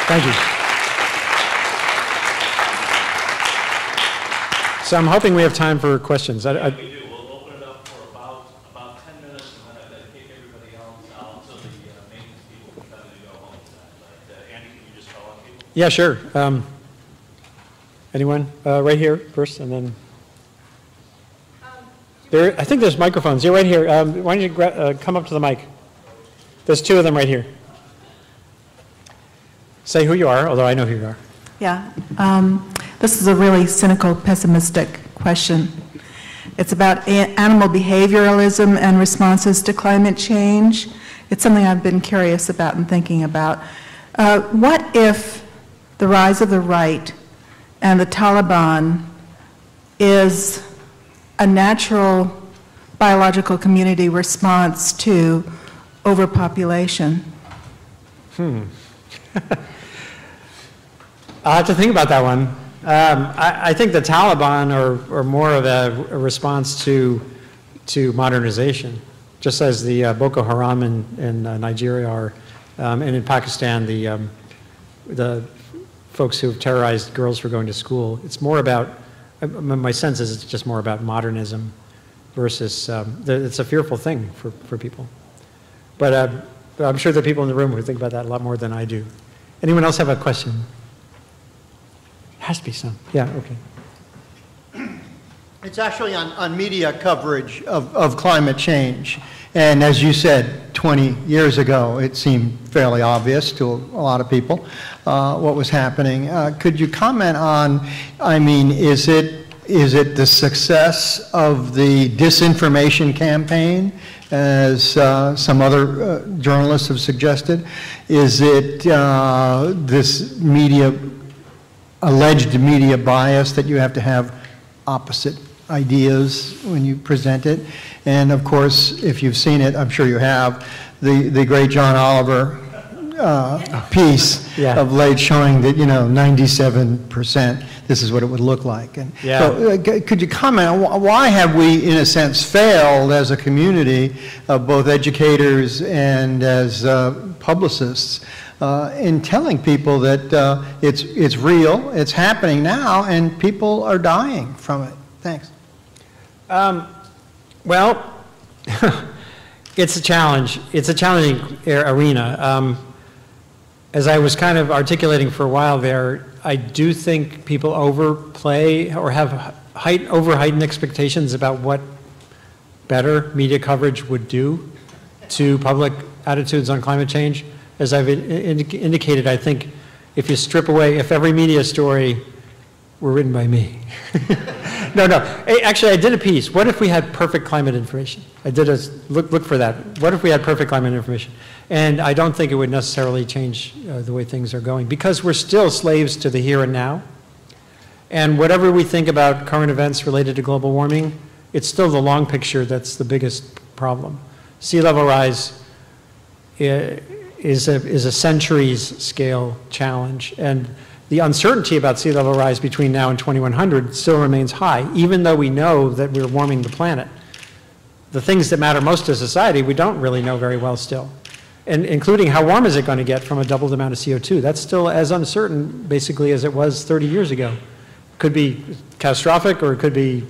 Thank you. So I'm hoping we have time for questions. We do. We'll open it up for about 10 minutes, and then I kick everybody else out so the maintenance people can go home. Andy, can you just call on people? Yeah, sure. Anyone? Right here first, and then. I think there's microphones. You're right here. Why don't you come up to the mic? There's two of them right here. Say who you are, although I know who you are. Yeah. This is a really cynical, pessimistic question. It's about animal behavioralism and responses to climate change. It's something I've been curious about and thinking about. What if the rise of the right and the Taliban is a natural biological community response to overpopulation? I'll have to think about that one. I think the Taliban are more of a response to modernization, just as the Boko Haram in Nigeria are, and in Pakistan, the folks who have terrorized girls for going to school. It's more about, my sense is it's just more about modernism versus, it's a fearful thing for people. But I'm sure there are people in the room who think about that a lot more than I do. Anyone else have a question? Has to be some. Yeah, okay. It's actually on media coverage of climate change. And as you said, 20 years ago, it seemed fairly obvious to a lot of people what was happening. Could you comment on, I mean, is it Is it the success of the disinformation campaign, as some other journalists have suggested? Is it this alleged media bias that you have to have opposite ideas when you present it? And of course, if you've seen it, I'm sure you have, the great John Oliver piece of late showing that, 97%, this is what it would look like. And so, could you comment on why have we, in a sense, failed as a community of both educators and as publicists in telling people that it's real, it's happening now, and people are dying from it? Thanks. Well, it's a challenge. It's a challenging arena. As I was kind of articulating for a while there, I do think people overplay or have over-heightened expectations about what better media coverage would do to public attitudes on climate change. As I've indicated, I think if you strip away, if every media story were written by me. No. Actually, I did a piece. What if we had perfect climate information? I did a look for that. What if we had perfect climate information? And I don't think it would necessarily change the way things are going, because we're still slaves to the here and now. And whatever we think about current events related to global warming, it's still the long picture that's the biggest problem. Sea level rise is a centuries scale challenge. And the uncertainty about sea level rise between now and 2100 still remains high, even though we know that we're warming the planet. The things that matter most to society, we don't really know very well still, and including how warm is it going to get from a doubled amount of CO2. That's still as uncertain, basically, as it was 30 years ago. Could be catastrophic, or it could be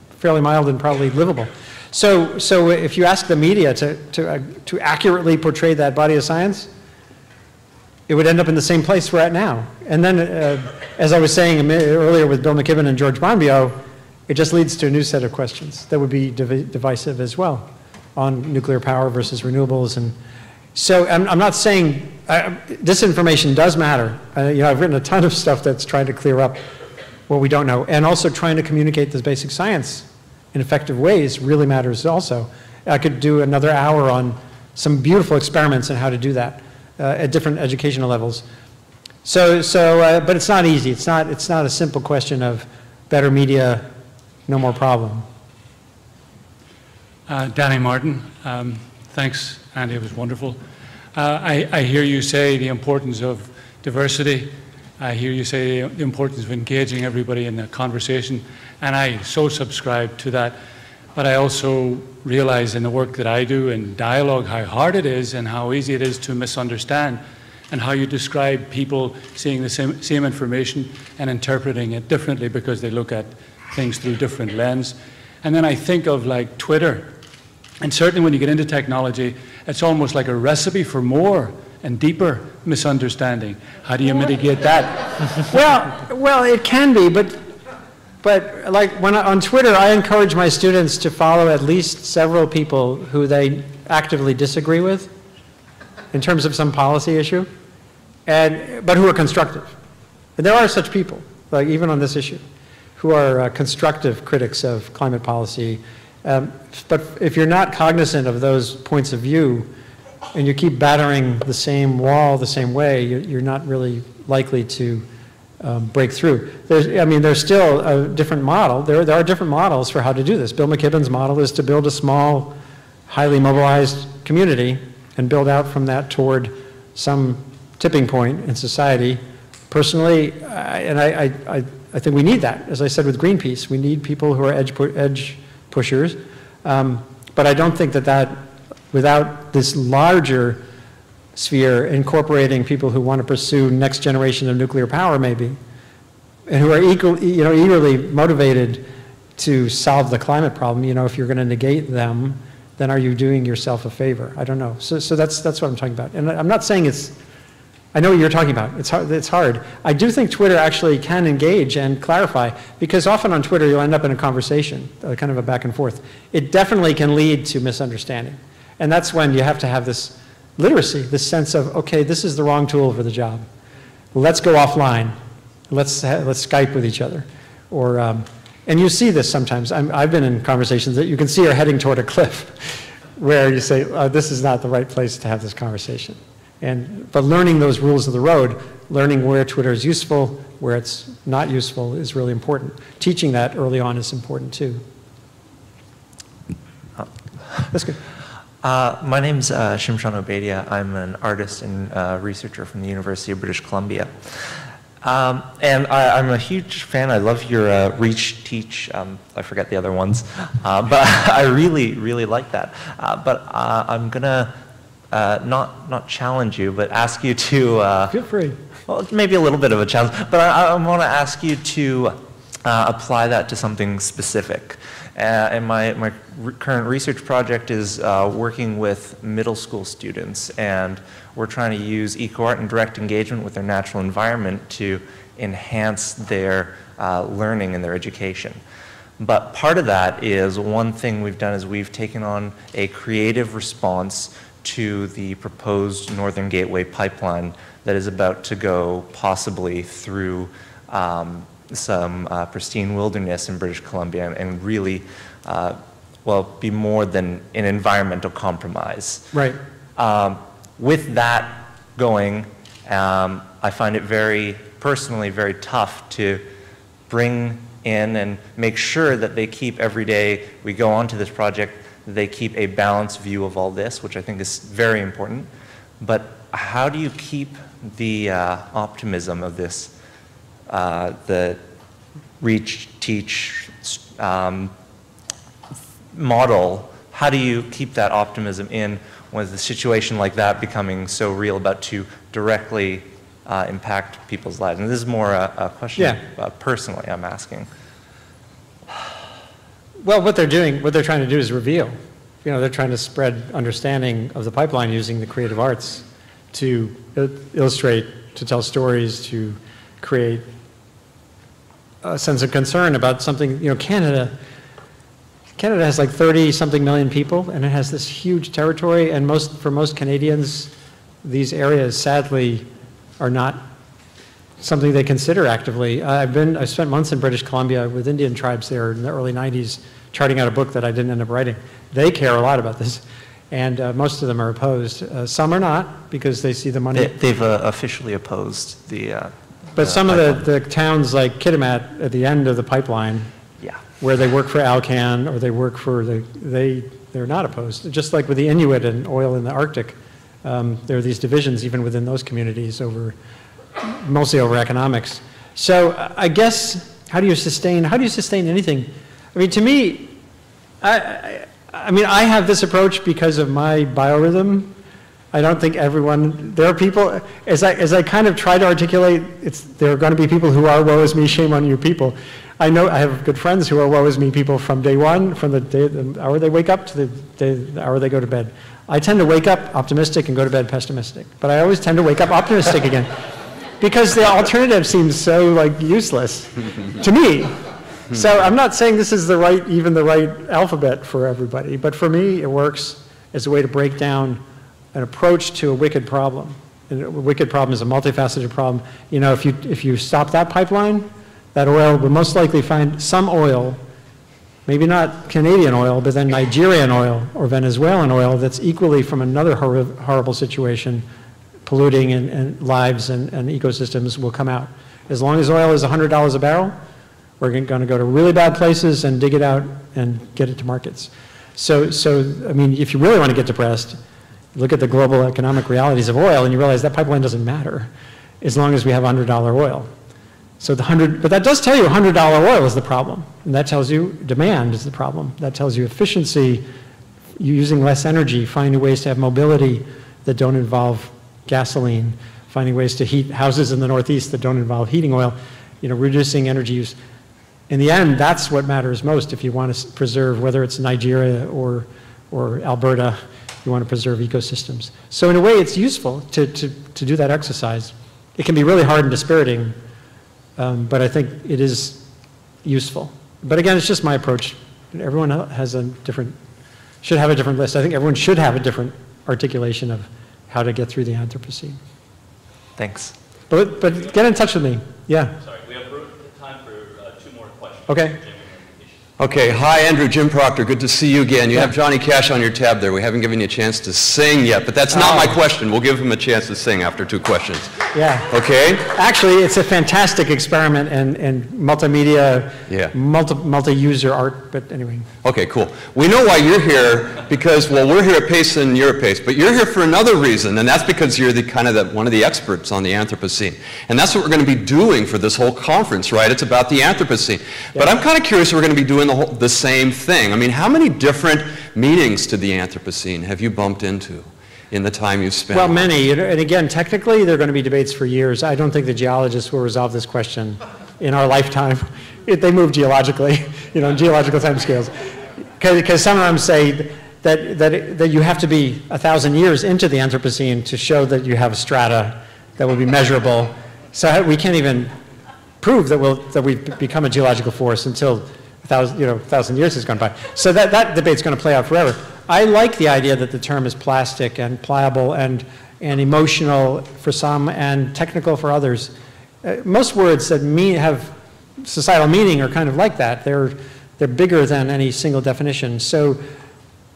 fairly mild and probably livable. So if you ask the media to accurately portray that body of science, it would end up in the same place we're at now. And then, as I was saying earlier with Bill McKibben and George Monbiot, it just leads to a new set of questions that would be divisive as well on nuclear power versus renewables. And so I'm not saying disinformation does matter. I've written a ton of stuff that's trying to clear up what we don't know, and also trying to communicate this basic science in effective ways really matters also. I could do another hour on some beautiful experiments on how to do that at different educational levels. But it's not easy. It's not a simple question of better media, no more problem. Danny Martin, thanks, Andy, it was wonderful. I hear you say the importance of diversity. I hear you say the importance of engaging everybody in the conversation, and I so subscribe to that. But I also realize in the work that I do in dialogue how hard it is and how easy it is to misunderstand, and how you describe people seeing the same information and interpreting it differently because they look at things through different lens. And then I think of like Twitter, and certainly when you get into technology, it's almost like a recipe for more and deeper misunderstanding. How do you mitigate that? Well, it can be, but like on Twitter, I encourage my students to follow at least several people who they actively disagree with in terms of some policy issue, but who are constructive. And there are such people, like even on this issue, who are constructive critics of climate policy. But if you're not cognizant of those points of view, and you keep battering the same wall the same way, you're not really likely to break through. There's still a different model. There are different models for how to do this. Bill McKibben's model is to build a small, highly mobilized community and build out from that toward some tipping point in society. Personally, I think we need that. As I said with Greenpeace, we need people who are edge pushers. But I don't think that without this larger sphere incorporating people who want to pursue next generation of nuclear power maybe, and who are eagerly motivated to solve the climate problem, if you're going to negate them, then are you doing yourself a favor? I don't know. So that's what I'm talking about. And I'm not saying I know what you're talking about. It's hard. I do think Twitter actually can engage and clarify, because often on Twitter you'll end up in a conversation, kind of a back and forth. It definitely can lead to misunderstanding. And that's when you have to have this literacy, this sense of, okay, this is the wrong tool for the job. Let's go offline. Let's Skype with each other. Or And you see this sometimes. I've been in conversations that you can see are heading toward a cliff where you say, this is not the right place to have this conversation. But learning those rules of the road, learning where Twitter is useful, where it's not useful is really important. Teaching that early on is important too. That's good. My name's Shimshan Obadia. I'm an artist and researcher from the University of British Columbia. And I'm a huge fan. I love your reach, teach, I forget the other ones, but I really, really like that. But I'm gonna not challenge you, but ask you to... Feel free. Well, maybe a little bit of a challenge, but I want to ask you to apply that to something specific. And my current research project is working with middle school students, and we're trying to use eco-art and direct engagement with their natural environment to enhance their learning and their education. But part of that is, one thing we've done is we've taken on a creative response to the proposed Northern Gateway pipeline that is about to go possibly through some pristine wilderness in British Columbia and really, well, be more than an environmental compromise. Right. With that going, I find it personally very tough to bring in and make sure that they keep every day we go onto this project, they keep a balanced view of all this, which I think is very important. But how do you keep the optimism of this, the reach, teach model? How do you keep that optimism in when the situation like that becoming so real, about to directly impact people's lives? And this is more a question personally I'm asking. Well, what they're trying to do is reveal. You know, they're trying to spread understanding of the pipeline using the creative arts to illustrate, to tell stories, to create a sense of concern about something. You know, Canada has like 30-something million people, and it has this huge territory, and for most Canadians, these areas sadly are not something they consider actively. I spent months in British Columbia with Indian tribes there in the early 90s, charting out a book that I didn't end up writing. They care a lot about this, and most of them are opposed. Some are not, because they see the money. They've officially opposed the But some of the towns like Kitimat at the end of the pipeline, where they work for Alcan or they work for they're not opposed. Just like with the Inuit and oil in the Arctic, there are these divisions even within those communities mostly over economics. So I guess, how do you sustain anything? I mean, to me, I mean, I have this approach because of my biorhythm. I don't think there are people, as I kind of try to articulate, there are going to be people who are woe is me, shame on you people. I know I have good friends who are woe is me people from day one, from the hour they wake up to the hour they go to bed. I tend to wake up optimistic and go to bed pessimistic, but I always tend to wake up optimistic again, because the alternative seems so like useless to me. So I'm not saying this is even the right alphabet for everybody, but for me it works as a way to break down an approach to a wicked problem. And a wicked problem is a multifaceted problem. You know, if you stop that pipeline, that oil will most likely find some oil, maybe not Canadian oil, but then Nigerian oil or Venezuelan oil that's equally from another horrible situation, polluting and lives and ecosystems will come out. As long as oil is $100 a barrel, we're going to go to really bad places and dig it out and get it to markets. So I mean, if you really want to get depressed, look at the global economic realities of oil and you realize that pipeline doesn't matter as long as we have $100 oil. So but that does tell you $100 oil is the problem. And that tells you demand is the problem. That tells you efficiency, using less energy, finding ways to have mobility that don't involve gasoline, finding ways to heat houses in the Northeast that don't involve heating oil, you know, reducing energy use. In the end, that's what matters most if you want to preserve, whether it's Nigeria or Alberta, you want to preserve ecosystems. So in a way, it's useful to do that exercise. It can be really hard and dispiriting, but I think it is useful. But again, it's just my approach. Everyone has should have a different list. I think everyone should have a different articulation of how to get through the Anthropocene. Thanks. But get in touch with me. Yeah. Sorry, we have time for 2 more questions. Okay. Okay, hi Andrew, Jim Proctor, good to see you again. You have Johnny Cash on your tab there. We haven't given you a chance to sing yet, but that's not my question. We'll give him a chance to sing after 2 questions. Yeah. Okay? Actually, it's a fantastic experiment in multimedia, multi-user art, but anyway. Okay, cool. We know why you're here because, well, we're here at PACE and you're at PACE, but you're here for another reason, and that's because you're the one of the experts on the Anthropocene. And that's what we're going to be doing for this whole conference, right? It's about the Anthropocene. But I'm kind of curious if we're going to be doing the same thing. I mean, how many different meanings to the Anthropocene have you bumped into in the time you've spent? Well, many. And again, technically, there are going to be debates for years. I don't think the geologists will resolve this question in our lifetime. They move geologically, in geological timescales. Because some of them say that you have to be 1,000 years into the Anthropocene to show that you have a strata that will be measurable. So we can't even prove that we've become a geological force until 1,000 years has gone by. So that debate's going to play out forever. I like the idea that the term is plastic and pliable and emotional for some and technical for others. Most words that have societal meaning are kind of like that. They're bigger than any single definition. So,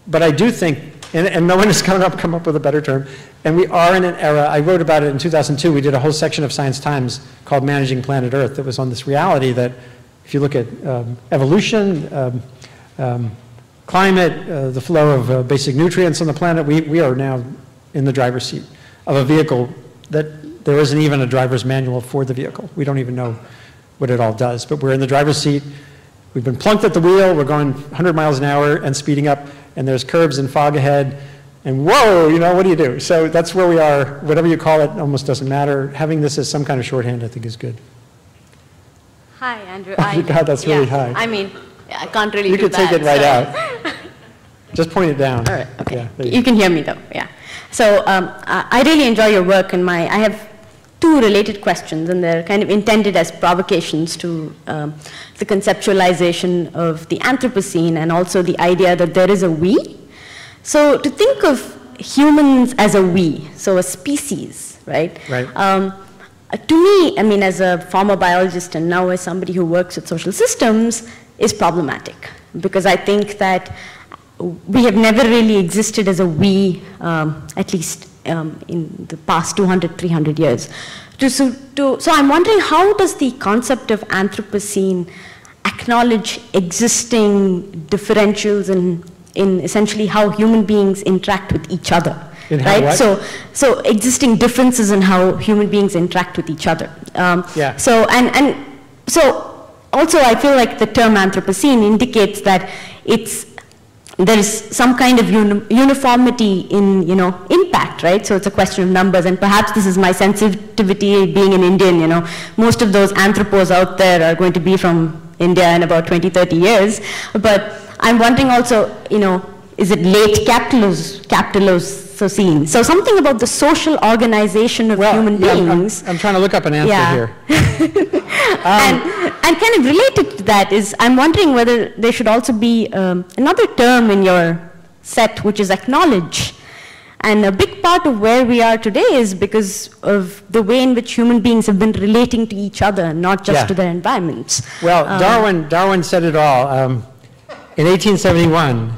but I do think, and no one has come up with a better term, and we are in an era, I wrote about it in 2002, we did a whole section of Science Times called Managing Planet Earth that was on this reality that if you look at evolution, climate, the flow of basic nutrients on the planet, we are now in the driver's seat of a vehicle that there isn't even a driver's manual for the vehicle. We don't even know what it all does, but we're in the driver's seat. We've been plunked at the wheel, we're going 100 miles an hour and speeding up, and there's curbs and fog ahead, and whoa, what do you do? So that's where we are. Whatever you call it almost doesn't matter. Having this as some kind of shorthand, I think, is good. Hi, Andrew. Oh, God, that's really high. I mean, I can't really You do could that. take it right out. Just point it down. All right, okay. Yeah, you can hear me, though, yeah. So I really enjoy your work, and I have 2 related questions, and they're kind of intended as provocations to the conceptualization of the Anthropocene and also the idea that there is a we. So to think of humans as a we, so a species, right? Right. To me, I mean, as a former biologist and now as somebody who works with social systems, is problematic. Because I think that we have never really existed as a we, at least in the past 200, 300 years. So I'm wondering, how does the concept of Anthropocene acknowledge existing differentials in essentially how human beings interact with each other? Right? So existing differences in how human beings interact with each other. So also I feel like the term Anthropocene indicates that there is some kind of uniformity in impact, right? So it's a question of numbers, and perhaps this is my sensitivity being an Indian. Most of those anthropos out there are going to be from India in about 20, 30 years. But I'm wondering also, is it late Capitalocene? So something about the social organization of human beings. I'm trying to look up an answer here. And kind of related to that is, I'm wondering whether there should also be another term in your set, which is acknowledge. And a big part of where we are today is because of the way in which human beings have been relating to each other, not just to their environments. Well, Darwin said it all. In 1871,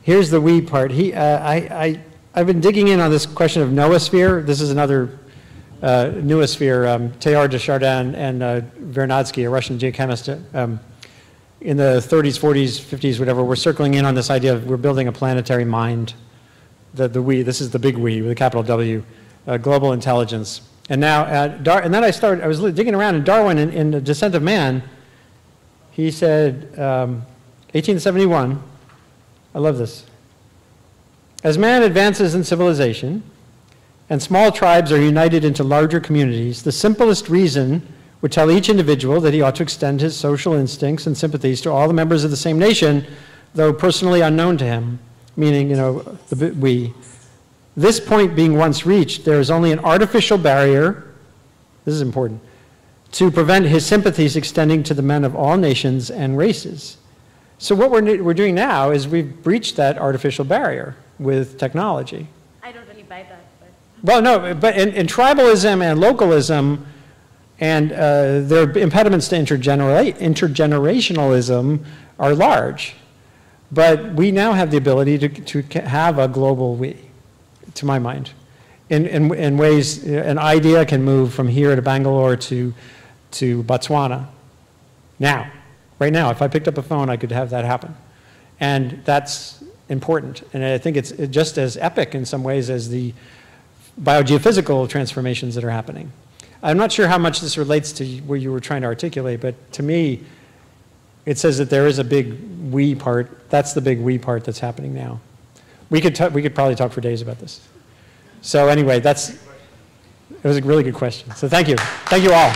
here's the we part. I've been digging in on this question of noosphere. This is another noosphere. Teilhard de Chardin and Vernadsky, a Russian geochemist, in the 30s, 40s, 50s, whatever, were circling in on this idea of we're building a planetary mind. The we, this is the big we with a capital W, global intelligence. And now, and then I was digging around, and Darwin in The Descent of Man, he said, 1871, I love this. As man advances in civilization, and small tribes are united into larger communities, the simplest reason would tell each individual that he ought to extend his social instincts and sympathies to all the members of the same nation, though personally unknown to him, meaning, we. This point being once reached, there is only an artificial barrier, this is important, to prevent his sympathies extending to the men of all nations and races. So what we're doing now is we've breached that artificial barrier with technology. I don't really buy that. Well, no, but in tribalism and localism, and there are impediments to intergenerationalism, are large. But we now have the ability to have a global we, to my mind. In ways, an idea can move from here to Bangalore to Botswana. Now, right now, if I picked up a phone, I could have that happen. And that's important. And I think it's just as epic in some ways as the biogeophysical transformations that are happening. I'm not sure how much this relates to what you were trying to articulate, but to me, it says that there is a big we part. That's the big we part that's happening now. We could probably talk for days about this. So anyway, it was a really good question. So thank you. Thank you all.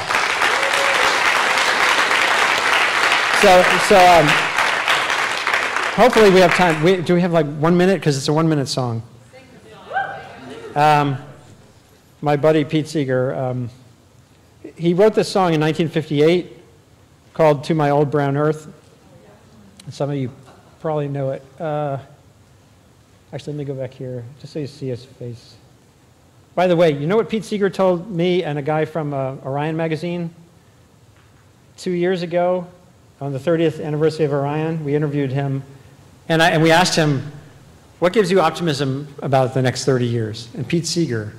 So hopefully we have time. Do we have like 1 minute? Because it's a 1-minute song. My buddy Pete Seeger, he wrote this song in 1958 called To My Old Brown Earth. Some of you probably know it. Actually, let me go back here, just so you see his face. By the way, you know what Pete Seeger told me and a guy from Orion magazine 2 years ago on the 30th anniversary of Orion? We interviewed him, and we asked him, what gives you optimism about the next 30 years? And Pete Seeger,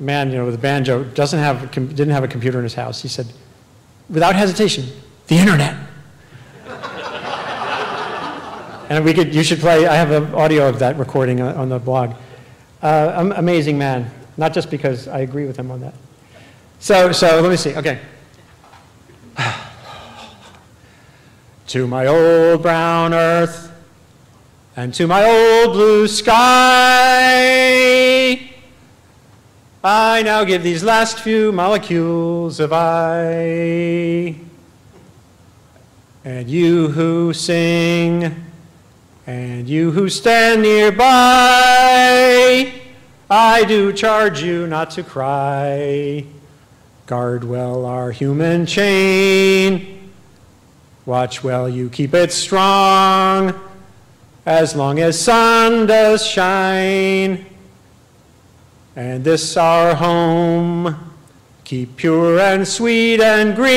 man, you know, with a banjo, didn't have a computer in his house. He said, without hesitation, the internet. And you should play, I have an audio of that recording on the blog. Amazing man, not just because I agree with him on that. So let me see, okay. To my old brown earth and to my old blue sky, I now give these last few molecules of I. And you who sing, and you who stand nearby, I do charge you not to cry. Guard well our human chain. Watch well you keep it strong, as long as sun does shine. And this our home, keep pure and sweet and green.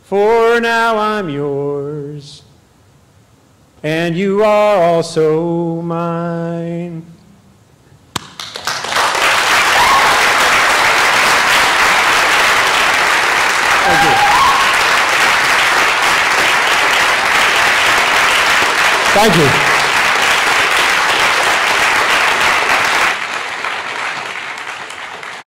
For now I'm yours, and you are also mine. Thank you. Thank you.